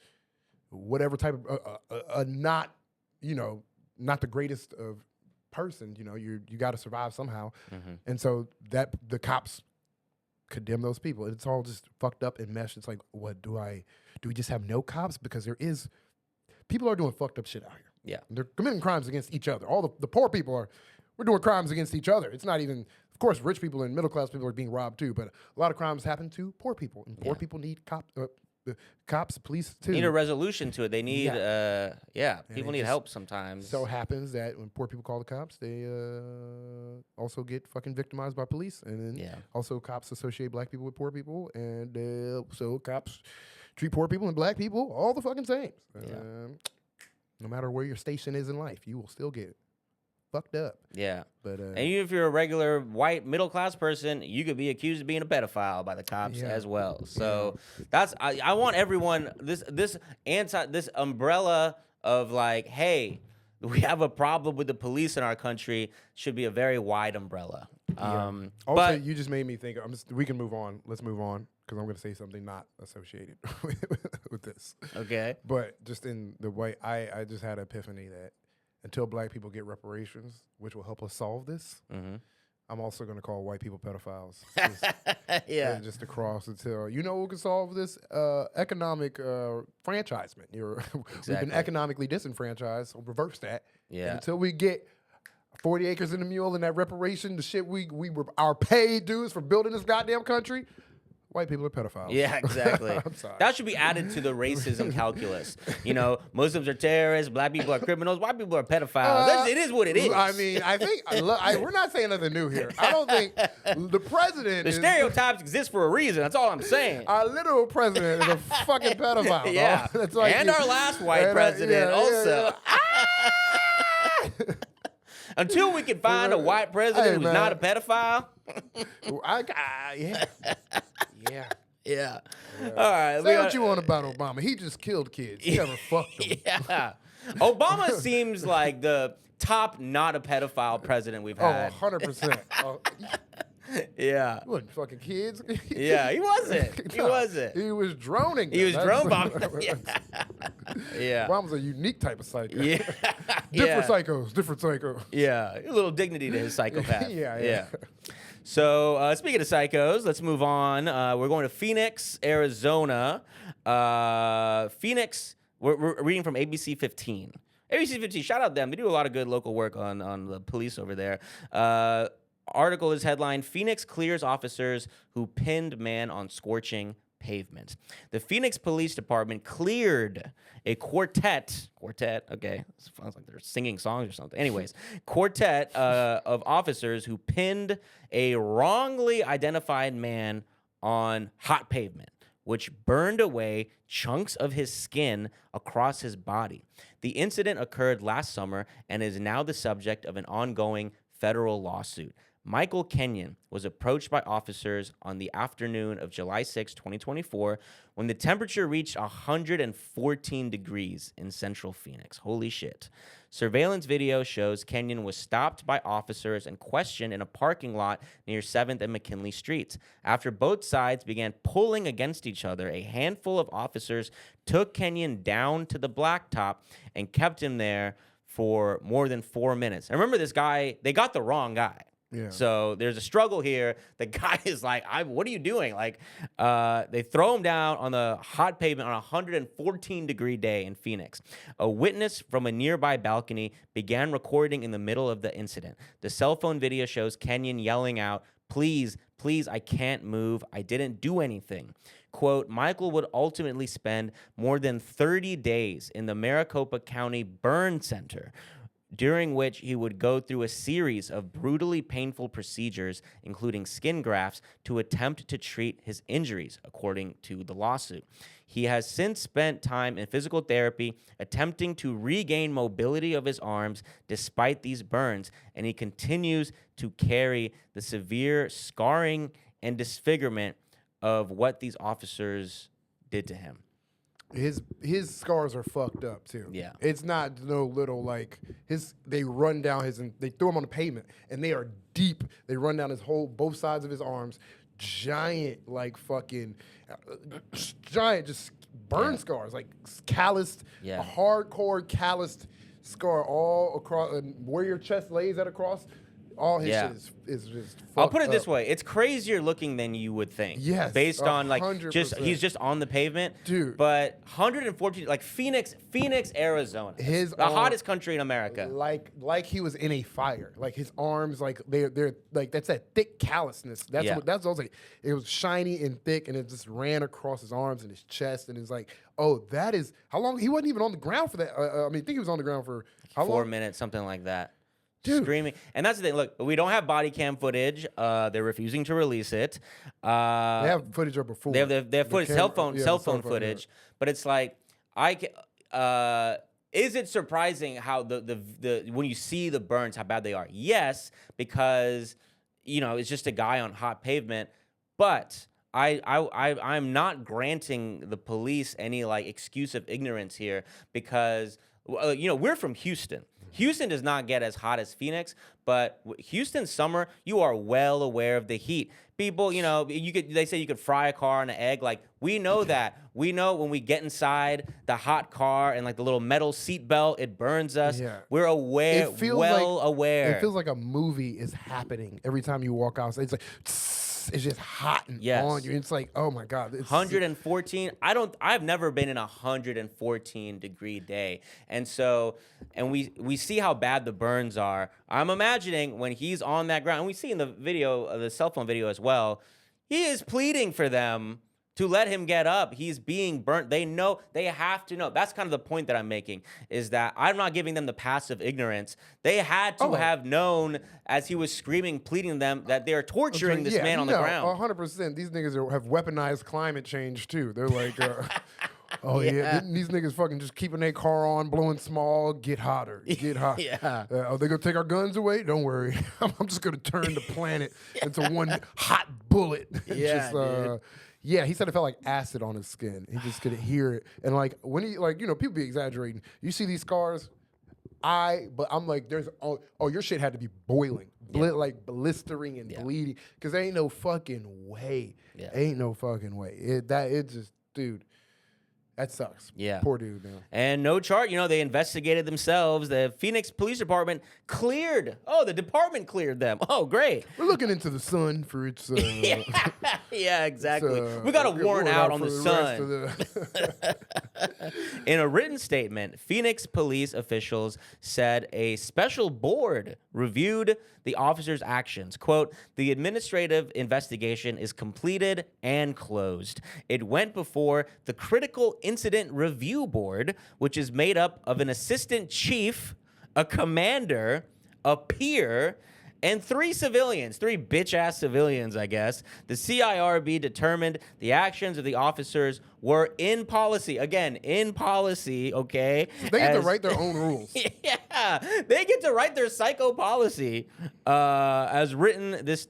whatever type of not the greatest of person. You got to survive somehow, and so that the cops condemn those people. It's all just fucked up and meshed. It's like, what do we just have no cops? Because people are doing fucked up shit out here. Yeah. They're committing crimes against each other. All the poor people we're doing crimes against each other. It's not even, of course, rich people and middle class people are being robbed too, but a lot of crimes happen to poor people, and poor people need cops, police too. Need a resolution to it. They need, people need help sometimes. So happens that when poor people call the cops, they also get fucking victimized by police, and then also cops associate black people with poor people, and so cops treat poor people and black people all the fucking same. No matter where your station is in life, you will still get fucked up. Yeah. But and even if you're a regular white middle class person, you could be accused of being a pedophile by the cops as well. So I want everyone, this umbrella of like, hey, we have a problem with the police in our country, should be a very wide umbrella. Also, but you just made me think. We can move on. Let's move on, because I'm going to say something not associated with this. Okay. But just in the way, I just had an epiphany that until black people get reparations, which will help us solve this, I'm also going to call white people pedophiles. Just across until, who can solve this? Economic franchisement. We've been economically disenfranchised, so reverse that. Yeah. And until we get 40 acres in the mule and that reparation, the shit we were our paid dues for building this goddamn country, white people are pedophiles. Yeah, exactly. I'm sorry. That should be added to the racism calculus. You know, Muslims are terrorists, black people are criminals, white people are pedophiles. It is what it is. I mean, I think we're not saying nothing new here. I don't think the president. The stereotypes exist for a reason. That's all I'm saying. Our literal president is a fucking pedophile. Yeah, That's like and our last white president also. Until we can find a white president who's not a pedophile. Yeah. Yeah. Yeah. All right. Say what you want about Obama. He just killed kids. He never fucked them. Yeah. Obama seems like the top not a pedophile president we've had. 100%. Yeah. He wasn't fucking kids. Yeah, he wasn't. He wasn't. He was droning. He was drone bombing. Yeah. Yeah. Obama's a unique type of psycho. Yeah. Different psychos. Yeah. A little dignity to his psychopath. Yeah. So speaking of psychos, let's move on. We're going to Phoenix, Arizona. Phoenix, we're reading from ABC 15. ABC 15, shout out them. They do a lot of good local work on the police over there. Article is headlined, Phoenix clears officers who pinned man on scorching pavement. The Phoenix Police Department cleared a quartet, okay, sounds like they're singing songs or something. Anyways, quartet of officers who pinned a wrongly identified man on hot pavement, which burned away chunks of his skin across his body. The incident occurred last summer and is now the subject of an ongoing federal lawsuit. Michael Kenyon was approached by officers on the afternoon of July 6, 2024, when the temperature reached 114 degrees in central Phoenix. Holy shit. Surveillance video shows Kenyon was stopped by officers and questioned in a parking lot near 7th and McKinley Streets. After both sides began pulling against each other, a handful of officers took Kenyon down to the blacktop and kept him there for more than 4 minutes. And remember, this guy, they got the wrong guy. Yeah. So there's a struggle here. The guy is like, what are you doing? Like, they throw him down on the hot pavement on a 114-degree day in Phoenix. A witness from a nearby balcony began recording in the middle of the incident. The cell phone video shows Kenyon yelling out, please, I can't move. I didn't do anything. Quote, Michael would ultimately spend more than 30 days in the Maricopa County Burn Center, during which he would go through a series of brutally painful procedures, including skin grafts, to attempt to treat his injuries, according to the lawsuit. He has since spent time in physical therapy, attempting to regain mobility of his arms despite these burns, and he continues to carry the severe scarring and disfigurement of what these officers did to him. His scars are fucked up too. Yeah. It's not no little like they run down they throw him on the pavement and they are deep. They run down both sides of his arms, giant like fucking giant just burn scars, like calloused, a hardcore calloused scar all across where your chest lays at across. All his shit is just fucked I'll put it this up. way. It's crazier looking than you would think. Yes. Based on like 100%. he's just on the pavement. Dude. But 114, like Phoenix, Arizona. The hottest country in America. Like he was in a fire. Like his arms, like they're like that's that thick callousness. That's what I was like. It was shiny and thick and it just ran across his arms and his chest and it's like, oh, that is how long he wasn't even on the ground for that. I think he was on the ground for how long? 4 minutes, something like that. Dude. Screaming. And that's the thing. Look, we don't have body cam footage. They're refusing to release it. They have footage of before. They have footage, cell phone footage. But it's like, is it surprising how the when you see the burns, how bad they are? Yes, because, it's just a guy on hot pavement. But I'm not granting the police any like excuse of ignorance here because, we're from Houston. Houston does not get as hot as Phoenix, but Houston summer, you are well aware of the heat. People, they say you could fry a car on an egg. Like, we know that. We know when we get inside the hot car and like the little metal seat belt, it burns us. Yeah. We're aware, aware. It feels like a movie is happening every time you walk outside. It's like, it's just hot and on you. It's like, oh my God. 114. I've never been in a 114-degree day. And we see how bad the burns are. I'm imagining when he's on that ground, and we see in the video, the cell phone video as well, He is pleading for them to let him get up. He's being burnt. They know, they have to know. That's kind of the point that I'm making, is that I'm not giving them the passive ignorance. They had to have known as he was screaming, pleading to them that they are torturing this man on the ground. 100%. These niggas have weaponized climate change too. They're like, oh yeah, these niggas fucking just keeping their car on, blowing smog, get hotter, get hot. Are they gonna take our guns away? Don't worry. I'm just gonna turn the planet into one hot bullet. Yeah, he said it felt like acid on his skin. He just couldn't hear it. And like when he people be exaggerating. You see these scars, but I'm like, there's your shit had to be boiling, like blistering and bleeding, because there ain't no fucking way. Ain't no fucking way. Dude. That sucks. Yeah. Poor dude, man. And no charge. They investigated themselves. The Phoenix Police Department cleared. Oh, the department cleared them. Oh, great. We're looking into the sun for its... yeah, exactly. We got a warrant out on the sun. In a written statement, Phoenix police officials said a special board reviewed the officers' actions. Quote, the administrative investigation is completed and closed. It went before the Critical Incident Review Board, which is made up of an assistant chief, a commander, a peer, and 3 civilians, 3 bitch-ass civilians, I guess. The CIRB determined the actions of the officers were in policy. Again, in policy, okay? So they get to write their own rules. Yeah, they get to write their psycho policy as written, this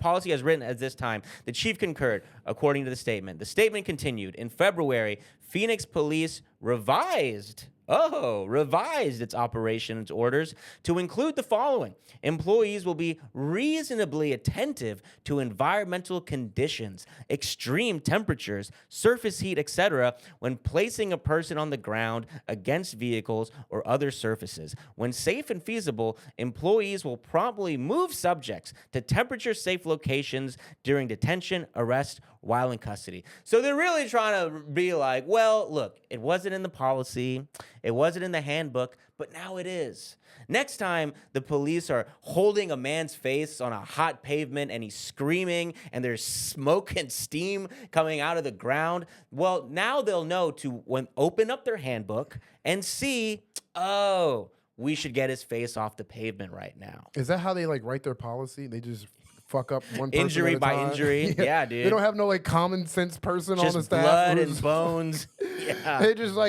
policy as written at this time. The chief concurred, according to the statement. The statement continued. In February, Phoenix Police revised its operations orders to include the following. Employees will be reasonably attentive to environmental conditions, extreme temperatures, surface heat, etc., when placing a person on the ground against vehicles or other surfaces. When safe and feasible, employees will promptly move subjects to temperature-safe locations during detention, arrest, while in custody. So they're really trying to be like, well, look, it wasn't in the policy, it wasn't in the handbook, but now it is. Next time the police are holding a man's face on a hot pavement and he's screaming and there's smoke and steam coming out of the ground, well, now they'll know to open up their handbook and see, oh, we should get his face off the pavement right now. Is that how they write their policy? They just fuck up one person injury at a by time? injury. Yeah, dude. They don't have no common sense person just on the staff. Blood and bones. Yeah. They just all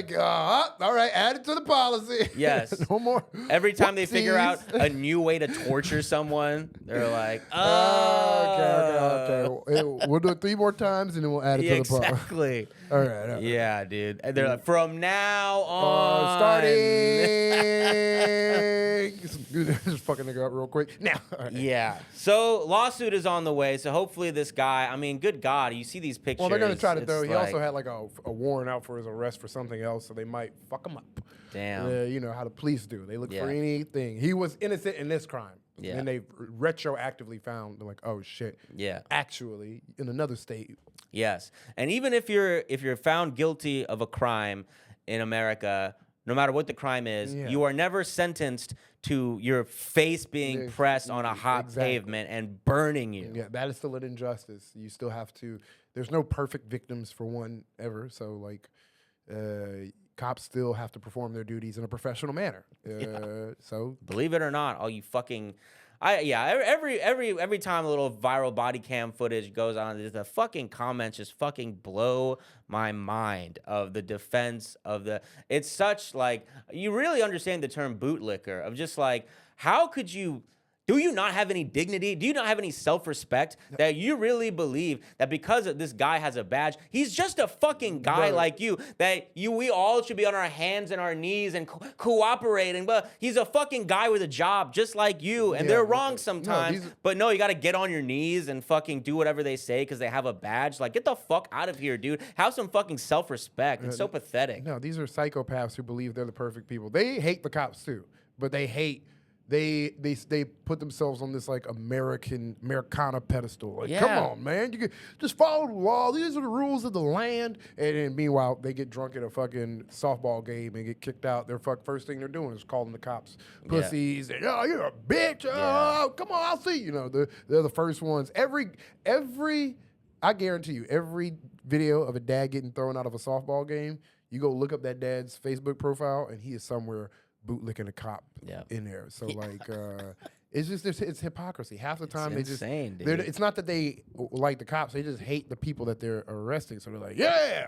right, add it to the policy. Yes. No more. Every time they figure out a new way to torture someone, they're like, okay. We'll do it 3 more times and then we'll add it to the policy. Exactly. All right. Yeah, dude. And they're like, from now on. Starting. Just fucking nigga up real quick. Now. Right. Yeah. So lawsuit is on the way. So hopefully this guy, I mean, good God, you see these pictures. Well, they're going to try to throw. He also had a warrant out for his arrest for something else, so they might fuck him up. Damn. You know how the police do. They look for anything. He was innocent in this crime. Yeah. And they retroactively found, they're like, oh shit. Yeah. Actually, in another state. Yes. And even if you're found guilty of a crime in America, no matter what the crime is, you are never sentenced to your face being pressed on a hot pavement and burning you. Yeah, that is still an injustice. You still have to. There's no perfect victims for one ever. So cops still have to perform their duties in a professional manner. So believe it or not, all you fucking. Every time a little viral body cam footage goes on, the fucking comments just fucking blow my mind of the defense of the. It's such you really understand the term bootlicker of just how could you. Do you not have any dignity? Do you not have any self-respect that you really believe that because this guy has a badge, he's just a fucking guy like you, that we all should be on our hands and our knees and cooperating, but he's a fucking guy with a job just like you, and they're wrong sometimes, but no, you gotta get on your knees and fucking do whatever they say because they have a badge. Get the fuck out of here, dude. Have some fucking self-respect. It's so pathetic. No, these are psychopaths who believe they're the perfect people. They hate the cops too, but they hate... They put themselves on this Americana pedestal. Come on, man, you can just follow the law. These are the rules of the land. And then meanwhile, they get drunk at a fucking softball game and get kicked out. Their first thing they're doing is calling the cops pussies. And, oh, you're a bitch. Oh, come on, I'll see. They're the first ones. Every I guarantee you, every video of a dad getting thrown out of a softball game, you go look up that dad's Facebook profile, and he is somewhere bootlicking a cop in there. So it's just it's hypocrisy. Half the time it's they insane, just dude. it's not that they like the cops; they just hate the people that they're arresting. So they're like, yeah.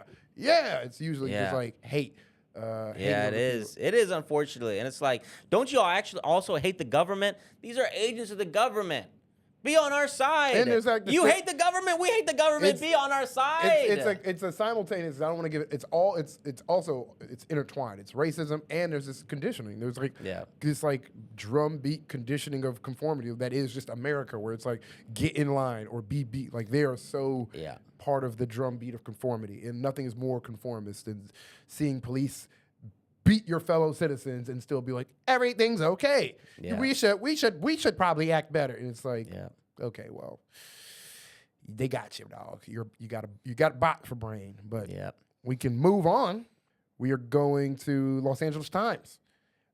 It's usually just like hate. Yeah, it is. It is, unfortunately, and it's like, don't you all actually also hate the government? These are agents of the government. Be on our side. And there's like you hate the government. We hate the government. Be on our side. It's a simultaneous. I don't want to give it. It's also intertwined. It's racism and there's this conditioning. There's like this like drumbeat conditioning of conformity that is just America, where it's like get in line or be beat. Like they are so part of the drumbeat of conformity, and nothing is more conformist than seeing police beat your fellow citizens and still be like, everything's okay. Yeah. We should probably act better. And it's like, okay, well, they got you, dog. You got a bot for brain. But we can move on. We are going to Los Angeles Times.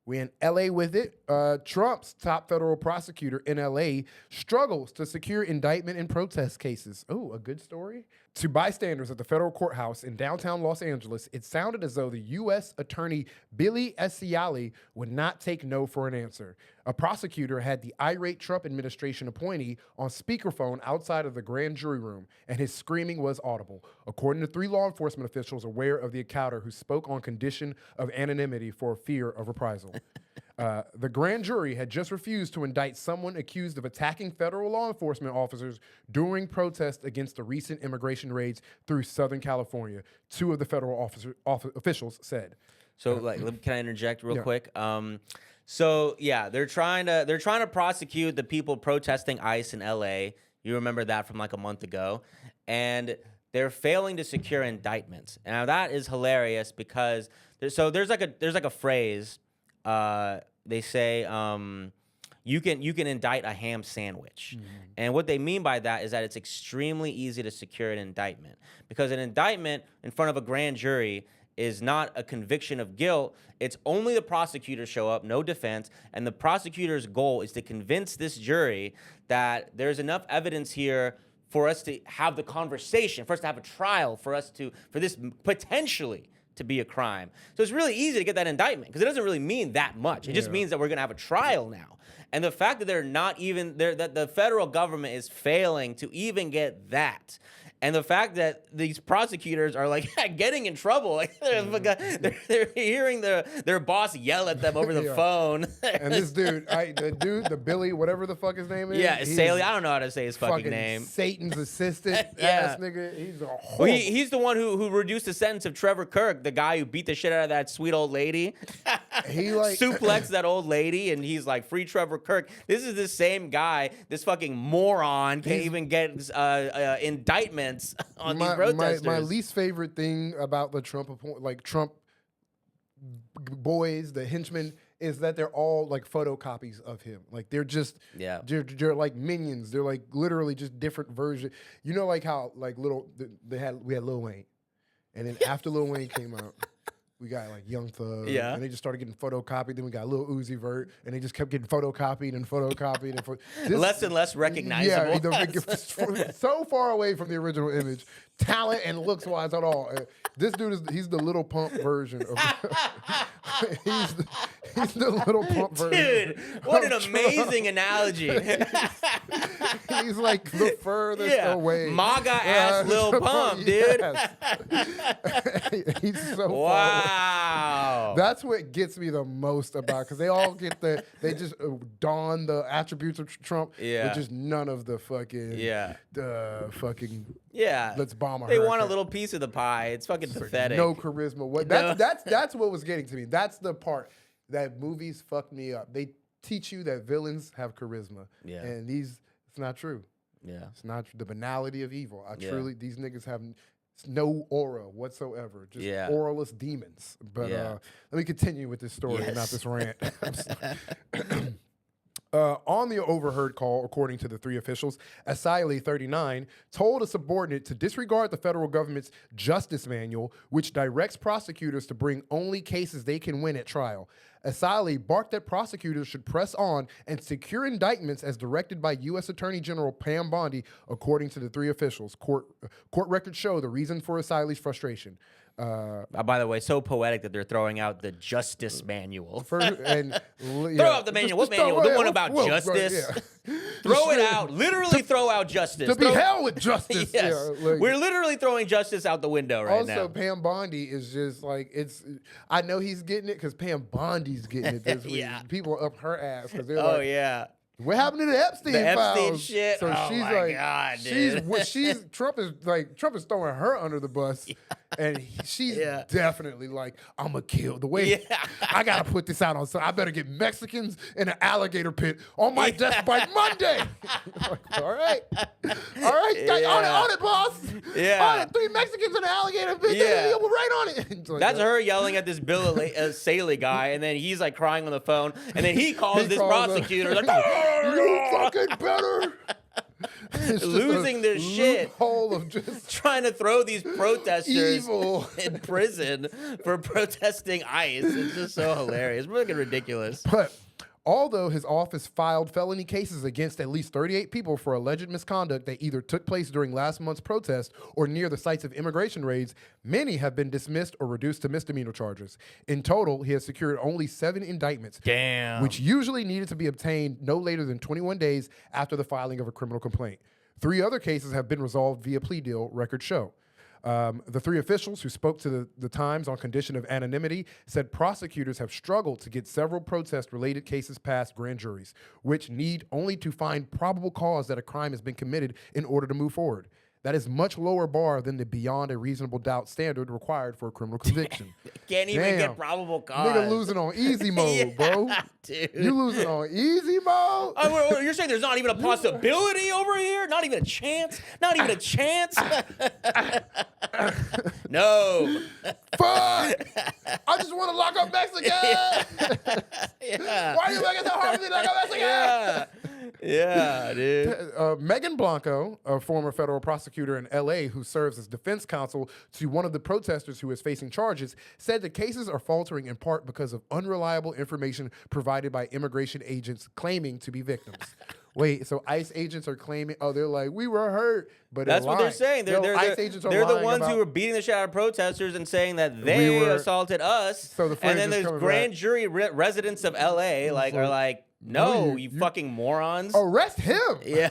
We're in L.A. with it. Trump's top federal prosecutor in L.A. struggles to secure indictment in protest cases. Oh, a good story. To bystanders at the federal courthouse in downtown Los Angeles, it sounded as though the U.S. Attorney Billy Essiali would not take no for an answer. A prosecutor had the irate Trump administration appointee on speakerphone outside of the grand jury room, and his screaming was audible, according to 3 law enforcement officials aware of the encounter who spoke on condition of anonymity for fear of reprisal. The grand jury had just refused to indict someone accused of attacking federal law enforcement officers during protests against the recent immigration raids through Southern California, 2 of the federal officials said. So, can I interject real quick? They're trying to prosecute the people protesting ICE in LA. You remember that from like a month ago, and they're failing to secure indictments. And now that is hilarious because there's like a phrase. They say you can indict a ham sandwich, and what they mean by that is that it's extremely easy to secure an indictment, because an indictment in front of a grand jury is not a conviction of guilt. It's only the prosecutor show up, no defense, and the prosecutor's goal is to convince this jury that there's enough evidence here for us to have the conversation, for us to have a trial, for this potentially to be a crime. So it's really easy to get that indictment because it doesn't really mean that much. It just means that we're going to have a trial now. And the fact that they're not even there, that the federal government is failing to even get that. And the fact that these prosecutors are like getting in trouble, like they're hearing their boss yell at them over the phone. And this dude, the Billy, whatever the fuck his name is. Yeah, Saley. I don't know how to say his fucking name. Satan's assistant ass nigga. He's a horrible. Well, he's the one who reduced the sentence of Trevor Kirk, the guy who beat the shit out of that sweet old lady. He like suplexed that old lady, and he's like, free Trevor Kirk. This is the same guy, this fucking moron, can't even get indictments on these protesters. My least favorite thing about the Trump boys, the henchmen, is that they're all like photocopies of him. Like they're just they're like minions. They're like literally just different versions. You know, like how like we had Lil Wayne, and then after Lil Wayne came out, we got like Young Thug, and they just started getting photocopied. Then we got Lil Uzi Vert, and they just kept getting photocopied and photocopied. Less and less recognizable. Yeah, so far away from the original image, talent and looks-wise at all. This dude he's the Little Pump version of. he's the Little Pump version. Dude, what an amazing analogy. He's like the furthest away. MAGA ass Lil Pump, dude. He's so far away. Wow. That's what gets me the most about, because they all get they just don the attributes of Trump, but just none of the fucking let's bomb a They want a little piece of the pie. It's fucking pathetic. No charisma. That's what was getting to me. That's the part that movies fucked me up. They teach you that villains have charisma, and it's not true. Yeah, it's not the banality of evil. These niggas have no aura whatsoever, just auraless demons. But let me continue with this story and not this rant. On the overheard call, according to the 3 officials, Essiali, 39, told a subordinate to disregard the federal government's justice manual, which directs prosecutors to bring only cases they can win at trial. Asali barked that prosecutors should press on and secure indictments as directed by U.S. Attorney General Pam Bondi, according to the three officials. Court records show the reason for Asali's frustration. By the way, so poetic that they're throwing out the justice manual. Throw out the manual. What manual? The one about justice. Throw it out. Literally throw out justice. To be held with justice. Yes. Yeah, We're literally throwing justice out the window right now. Also, Pam Bondi is just like, I know he's getting it because Pam Bondi's getting it this week. Yeah. People are up her ass because they're Oh, like, yeah. what happened to the Epstein files? Epstein shit. So Oh she's my like, God, dude. Trump is throwing her under the bus, and she's definitely like, I'm gonna kill the way. I gotta put this out on. So I better get Mexicans in an alligator pit on my desk by Monday. Like, all right, on it, boss. On it. 3 Mexicans in an alligator pit. Yeah, we're right on it. Like, that's her yelling at this Bill Saley guy, and then he's like crying on the phone, and then he calls this prosecutor like, you fucking better. Losing their shit. Loophole of just trying to throw these protesters evil in prison for protesting ICE. It's just so hilarious. It's fucking ridiculous. But although his office filed felony cases against at least 38 people for alleged misconduct that either took place during last month's protest or near the sites of immigration raids, many have been dismissed or reduced to misdemeanor charges. In total, he has secured only 7 indictments, which usually needed to be obtained no later than 21 days after the filing of a criminal complaint. 3 other cases have been resolved via plea deal, records show. The 3 officials who spoke to the Times on condition of anonymity said prosecutors have struggled to get several protest-related cases past grand juries, which need only to find probable cause that a crime has been committed in order to move forward. That is much lower bar than the beyond a reasonable doubt standard required for a criminal conviction. Can't even get probable cause. Nigga losing on easy mode, bro. Dude. You losing on easy mode? You're saying there's not even a possibility over here? Not even a chance? Not even a chance? No. Fuck! I just want to lock up Mexico! Why are you making it so hard for me to lock up Mexico? Yeah, dude. Megan Blanco, a former federal prosecutor in L.A. who serves as defense counsel to one of the protesters who is facing charges, said the cases are faltering in part because of unreliable information provided by immigration agents claiming to be victims. Wait, so ICE agents are claiming, they're like, we were hurt, but that's what they're saying. They're the ones who were beating the shit out of protesters and saying that they assaulted us. So the and then there's grand jury residents of LA are like, no, you fucking morons. Arrest him. Yeah,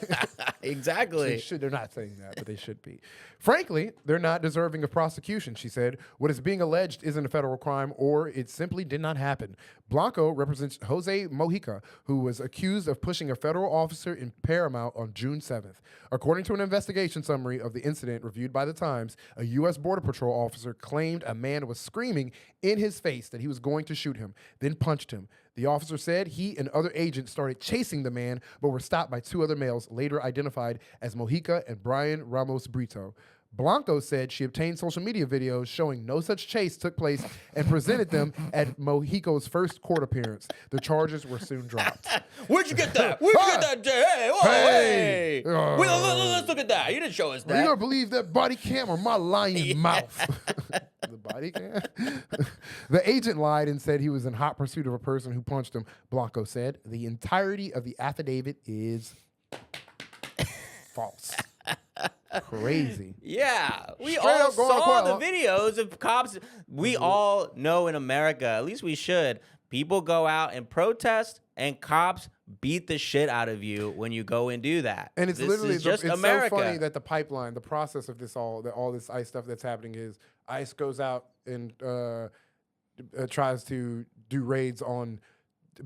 exactly. They're not saying that, but they should be. Frankly, they're not deserving of prosecution, she said. What is being alleged isn't a federal crime, or it simply did not happen. Blanco represents Jose Mojica, who was accused of pushing a federal officer in Paramount on June 7th. According to an investigation summary of the incident reviewed by The Times, a U.S. Border Patrol officer claimed a man was screaming in his face that he was going to shoot him, then punched him. The officer said he and other agents started chasing the man, but were stopped by 2 other males, later identified as Mojica and Brian Ramos Brito. Blanco said she obtained social media videos showing no such chase took place and presented them at Mojica's first court appearance. The charges were soon dropped. Where'd you get that? Where'd you get that? Hey, whoa, hey. Let's look at that. You didn't show us that. Are you going to believe that body cam or my lying mouth? The body cam? The agent lied and said he was in hot pursuit of a person who punched him, Blanco said. The entirety of the affidavit is false. Crazy. Yeah. We all saw the videos of cops. We all know in America, at least we should, people go out and protest and cops beat the shit out of you when you go and do that. And it's literally just it's America. So funny that the pipeline, the process of this all this ICE stuff that's happening is ICE goes out and tries to do raids on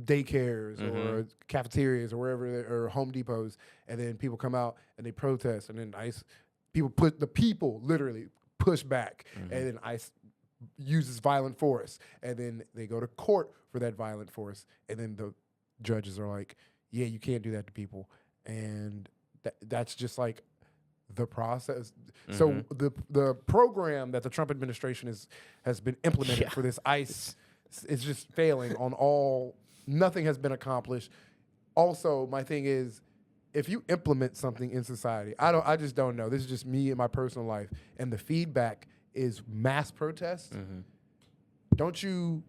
daycares or cafeterias or wherever, or Home Depots, and then people come out and they protest, and then ICE people literally push back, and then ICE uses violent force, and then they go to court for that violent force, and then the judges are like, yeah, you can't do that to people, and that's just like the process. So the program that the Trump administration has been implemented for this ICE is just failing on all. Nothing has been accomplished. Also, my thing is, if you implement something in society, I just don't know. This is just me in my personal life, and the feedback is mass protests. Don't you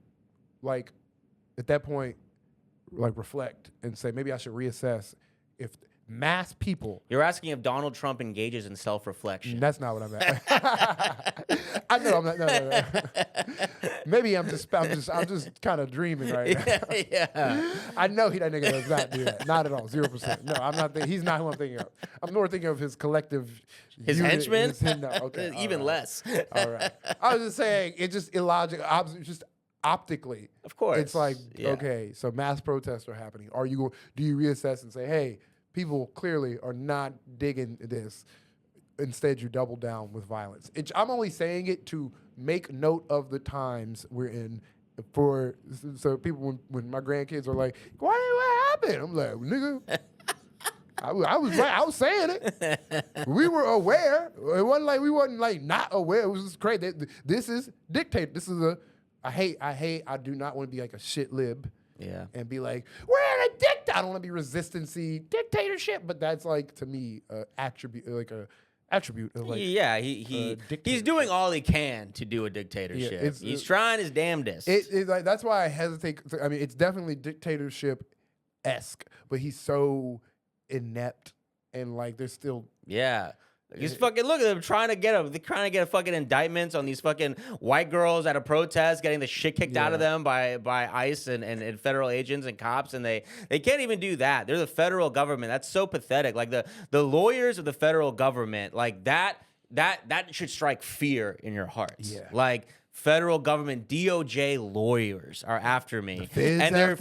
like at that point, like reflect and say, maybe I should reassess if mass people. You're asking if Donald Trump engages in self-reflection. That's not what I'm at. I know I'm not. No. Maybe I'm just kind of dreaming right now. Yeah. I know that nigga does not do that. Not at all. 0%. No, I'm not. He's not who I'm thinking of. I'm more thinking of his collective. His unit, henchmen? No, okay. Even right. less. All right. I was just saying, it's just illogical. Just optically. Of course. It's like, Yeah. okay, so mass protests are happening. Do you reassess and say, hey, people clearly are not digging this. Instead, you double down with violence. I'm only saying it to make note of the times we're in. So people, when my grandkids are like, what happened? I'm like, nigga, I was saying it. We were aware. It wasn't like we wasn't like not aware. It was just crazy. This is dictator. This is I do not want to be like a shit lib. Yeah. And be like, we're in a dictator. I don't want to be resistancy dictatorship, but that's like to me attribute of like yeah, he's doing all he can to do a dictatorship. Yeah, he's trying his damnedest. It's like that's why I hesitate. I mean, it's definitely dictatorship-esque, but he's so inept and like there's still yeah. He's fucking look at them trying to get fucking indictments on these fucking white girls at a protest, getting the shit kicked out of them by ICE and federal agents and cops, and they can't even do that. They're the federal government. That's so pathetic. Like the lawyers of the federal government, like that should strike fear in your hearts. Yeah. Like federal government DOJ lawyers are after me, Feds and they're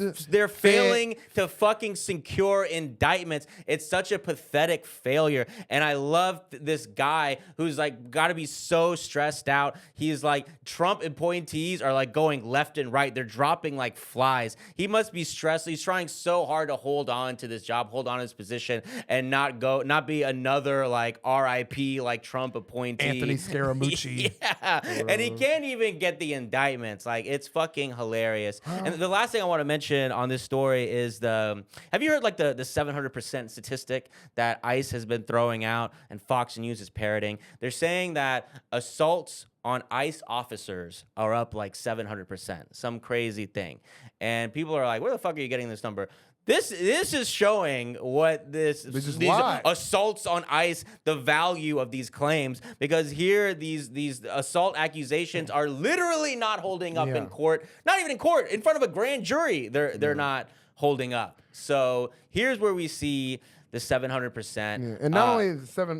Fed- failing to fucking secure indictments. It's such a pathetic failure. And I love this guy who's like got to be so stressed out. He's like, Trump appointees are like going left and right. They're dropping like flies. He must be stressed. He's trying so hard to hold on to this job, hold on to his position, and not be another like RIP like Trump appointee. Anthony Scaramucci. Yeah, and he can't even get the indictments. Like, it's fucking hilarious. And the last thing I want to mention on this story is have you heard like the 700% statistic that ICE has been throwing out and Fox News is parroting? They're saying that assaults on ICE officers are up like 700%, some crazy thing. And people are like, where the fuck are you getting this number? This is showing what these assaults on ICE, the value of these claims, because here these assault accusations are literally not holding up in court, not even in court, in front of a grand jury. They're not holding up. So here's where we see the 700%. Yeah. And not only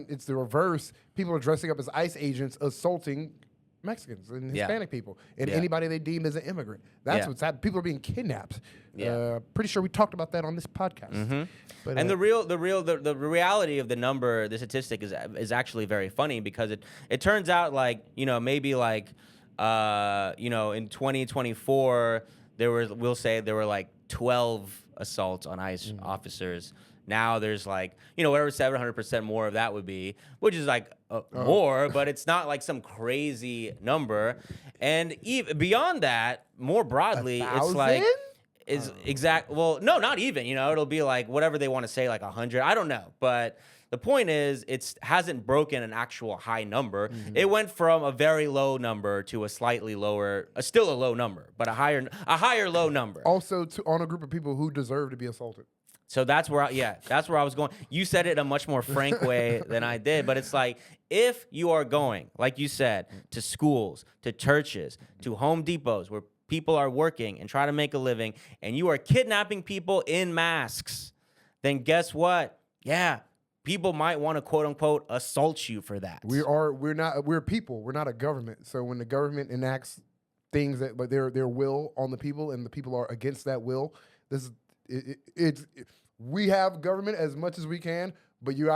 it's the reverse. People are dressing up as ICE agents, assaulting Mexicans and Hispanic people and anybody they deem as an immigrant. That's what's happening. People are being kidnapped. Pretty sure we talked about that on this podcast. Mm-hmm. But, and the reality of the number, the statistic is actually very funny, because it turns out like, maybe like in 2024 there were like 12 assaults on ICE officers. Now there's like, whatever 700% more of that would be, which is like more, but it's not like some crazy number. And even beyond that, more broadly, it's like, well, no, not even, it'll be like whatever they want to say, like 100. I don't know. But the point is, it hasn't broken an actual high number. Mm-hmm. It went from a very low number to a slightly lower, still a low number, but a higher low number. Also on a group of people who deserve to be assaulted. So that's where I was going. You said it in a much more frank way than I did, but it's like, if you are going, like you said, to schools, to churches, to Home Depots, where people are working and try to make a living, and you are kidnapping people in masks, then guess what? Yeah, people might want to quote unquote assault you for that. We're people. We're not a government. So when the government enacts things that like their will on the people, and the people are against that will, we have government as much as we can, but you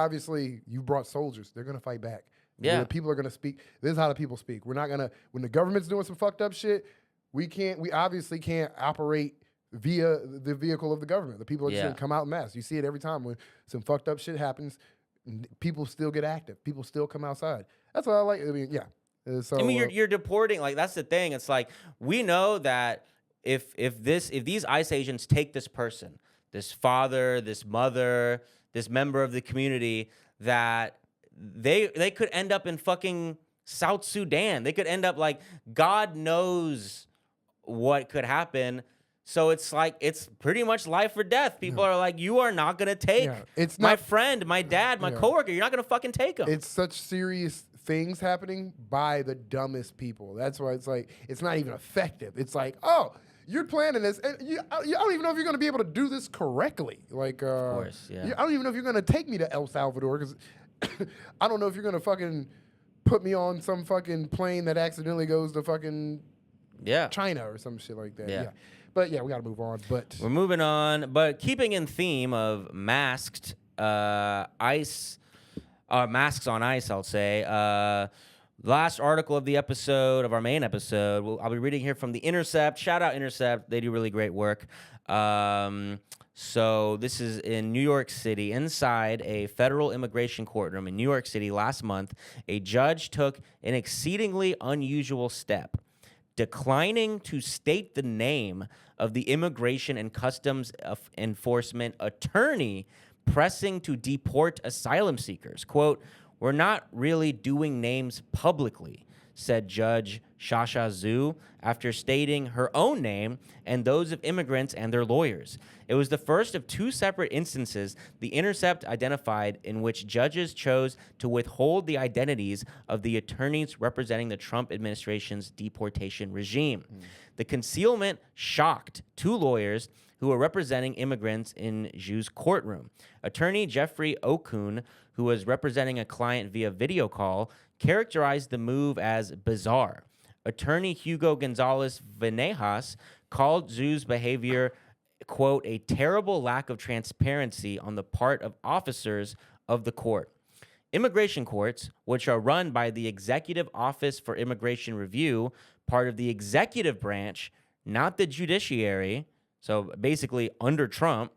brought soldiers. They're gonna fight back. Yeah, the people are gonna speak. This is how the people speak. We're not gonna, when the government's doing some fucked up shit, we obviously can't operate via the vehicle of the government. The people are just gonna come out in mass. You see it every time when some fucked up shit happens. People still get active. People still come outside. That's what I like. I mean, So you're deporting. Like, that's the thing. It's like, we know that if these ICE agents take this person, this father, this mother, this member of the community, that they could end up in fucking South Sudan. They could end up like, God knows what could happen. So it's like it's pretty much life or death. People are like, you are not gonna take It's my not friend, my dad, my coworker. You're not gonna fucking take him. it's such serious things happening by the dumbest people. That's why it's like it's not even effective. It's like, oh, you're planning this, and I don't even know if you're going to be able to do this correctly. Like, of course, yeah. I don't even know if you're going to take me to El Salvador because I don't know if you're going to fucking put me on some fucking plane that accidentally goes to fucking China or some shit like that. Yeah. But yeah, we got to move on. But we're moving on. But keeping in theme of masked masks on ice, I'll say. Last article of the episode, of our main episode, I'll be reading here from The Intercept. Shout out Intercept. They do really great work. So this is in New York City. Inside a federal immigration courtroom in New York City last month, a judge took an exceedingly unusual step, declining to state the name of the Immigration and Customs Enforcement attorney pressing to deport asylum seekers. Quote, "We're not really doing names publicly," said Judge Shasha Zhu after stating her own name and those of immigrants and their lawyers. It was the first of two separate instances The Intercept identified in which judges chose to withhold the identities of the attorneys representing the Trump administration's deportation regime. The concealment shocked two lawyers who were representing immigrants in Zhu's courtroom. Attorney Jeffrey Okun, who was representing a client via video call, characterized the move as bizarre. Attorney Hugo Gonzalez Venejas called Zhu's behavior, quote, "a terrible lack of transparency on the part of officers of the court." Immigration courts, which are run by the Executive Office for Immigration Review, part of the executive branch, not the judiciary, so basically under Trump,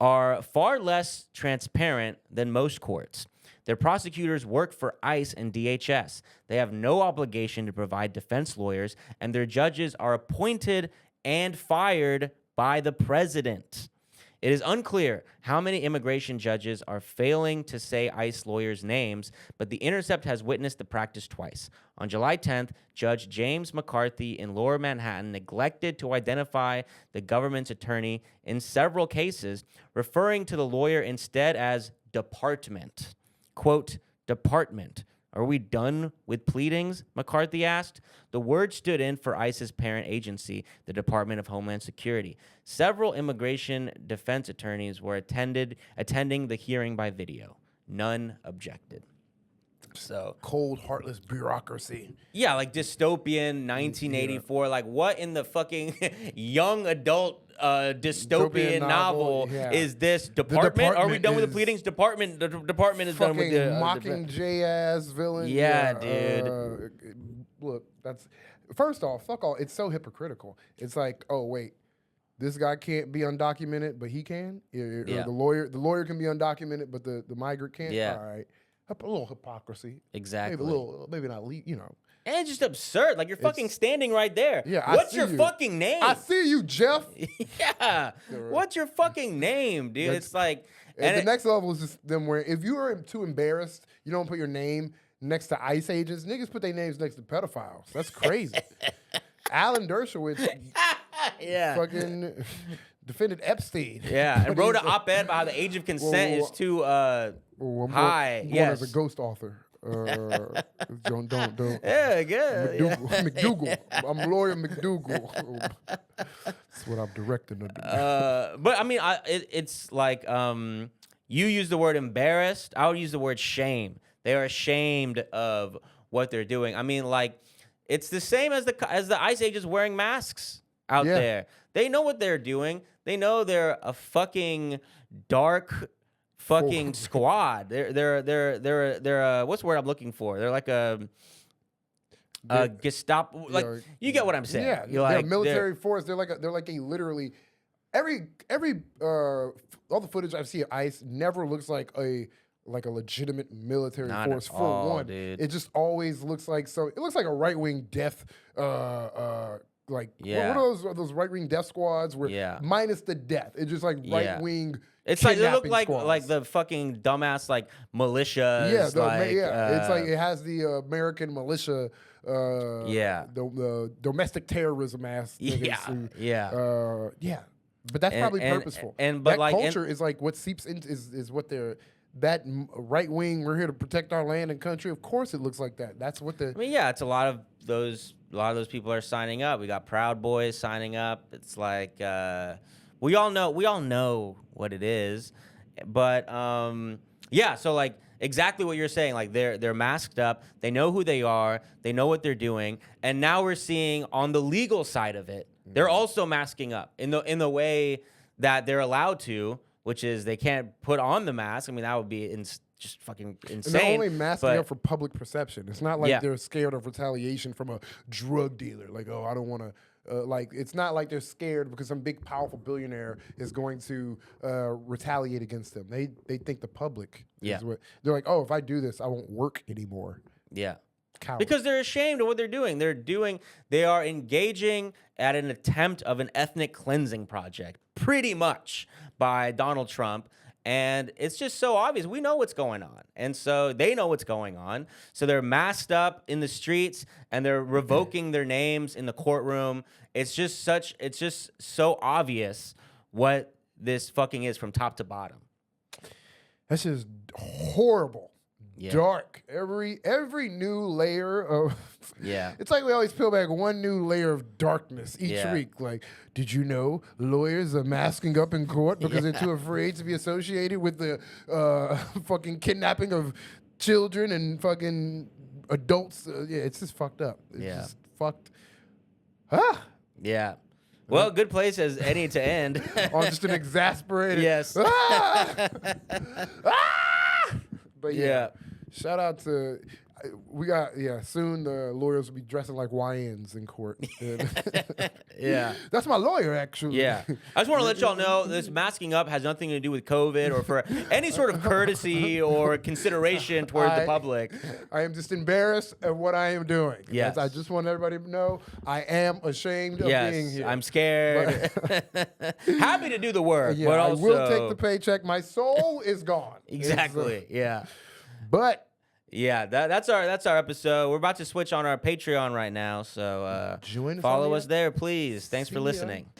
are far less transparent than most courts. Their prosecutors work for ICE and DHS. They have no obligation to provide defense lawyers, and their judges are appointed and fired by the president. It is unclear how many immigration judges are failing to say ICE lawyers' names, but The Intercept has witnessed the practice twice. On July 10th, Judge James McCarthy in Lower Manhattan neglected to identify the government's attorney in several cases, referring to the lawyer instead as department. Quote, "Department. Are we done with pleadings?" McCarthy asked. The word stood in for ICE's parent agency, the Department of Homeland Security. Several immigration defense attorneys were attending the hearing by video. None objected. So cold, heartless bureaucracy. Yeah, like dystopian 1984. Like, what in the fucking young adult dystopian novel is this? Department? Are we done with the pleadings? Department. The department is done with the Mockingjay ass villain. Yeah, dude. Look, that's first off. Fuck all. It's so hypocritical. It's like, oh wait, this guy can't be undocumented, but he can. The lawyer can be undocumented, but the migrant can't. Yeah. All right. A little hypocrisy. Exactly. Maybe not, And it's just absurd. Like, you're fucking standing right there. Yeah, What's your fucking name? I see you, Jeff. Yeah. What's your fucking name, dude? It's like... And the next level is just them where if you are too embarrassed, you don't put your name next to ICE agents. Niggas put their names next to pedophiles. That's crazy. Alan Dershowitz fucking defended Epstein. Yeah, and wrote an op-ed about how the age of consent is too high. I'm Yes. as a ghost author. Don't. Yeah, good. McDougal. I'm lawyer McDougal. That's what I'm directing to do. But I mean, it's like you use the word embarrassed. I would use the word shame. They are ashamed of what they're doing. I mean, like, it's the same as the ICE agents wearing masks out there. They know what they're doing. They know they're a fucking dark fucking squad. They're what's the word I'm looking for? They're like a Gestapo. Like, you get what I'm saying. Yeah, they're a military force. They're like a literally every all the footage I've seen of ICE never looks like a legitimate military force for one. Dude. It just always looks like it looks like a right-wing death what Yeah. are those right wing death squads? Where minus the death, it's just like right wing. It's like they look squads. like the fucking dumbass like militias. It's like it has the American militia. The domestic terrorism ass. But that's probably purposeful. But that like culture is like what seeps into is what they're. That right wing, we're here to protect our land and country. Of course, it looks like that. That's what the. I mean, it's a lot of those people are signing up. We got Proud Boys signing up. It's like we all know what it is, but so like exactly what you're saying. Like they're masked up. They know who they are. They know what they're doing. And now we're seeing on the legal side of it, they're also masking up in the way that they're allowed to. Which is they can't put on the mask. I mean, that would be just fucking insane. And they're only masking up for public perception. It's not like they're scared of retaliation from a drug dealer. Like, oh, I don't want to. It's not like they're scared because some big, powerful billionaire is going to retaliate against them. They think the public. Is what, they're like, oh, if I do this, I won't work anymore. Yeah. Cowards. Because they're ashamed of what they're doing. They are engaging at an attempt of an ethnic cleansing project, pretty much, by Donald Trump. And it's just so obvious. We know what's going on. And so they know what's going on. So they're masked up in the streets and they're revoking their names in the courtroom. It's just so obvious what this fucking is from top to bottom. That's just horrible. Dark. Every new layer of it's like we always peel back one new layer of darkness each week. Like, did you know lawyers are masking up in court because they're too afraid to be associated with the fucking kidnapping of children and fucking adults? It's just fucked up. It's just fucked. Well, good place as any to end. On just an exasperated. Yes. But shout out to we got soon the lawyers will be dressing like YNs in court. That's my lawyer actually. I just want to let y'all know this masking up has nothing to do with COVID or for any sort of courtesy or consideration towards the public. I am just embarrassed of what I am doing. Yes. I just want everybody to know I am ashamed of being here. I'm scared. Happy to do the work, but I also will take the paycheck. My soul is gone. Exactly. But that's our episode. We're about to switch on our Patreon right now, so follow us there, please. Thanks for listening.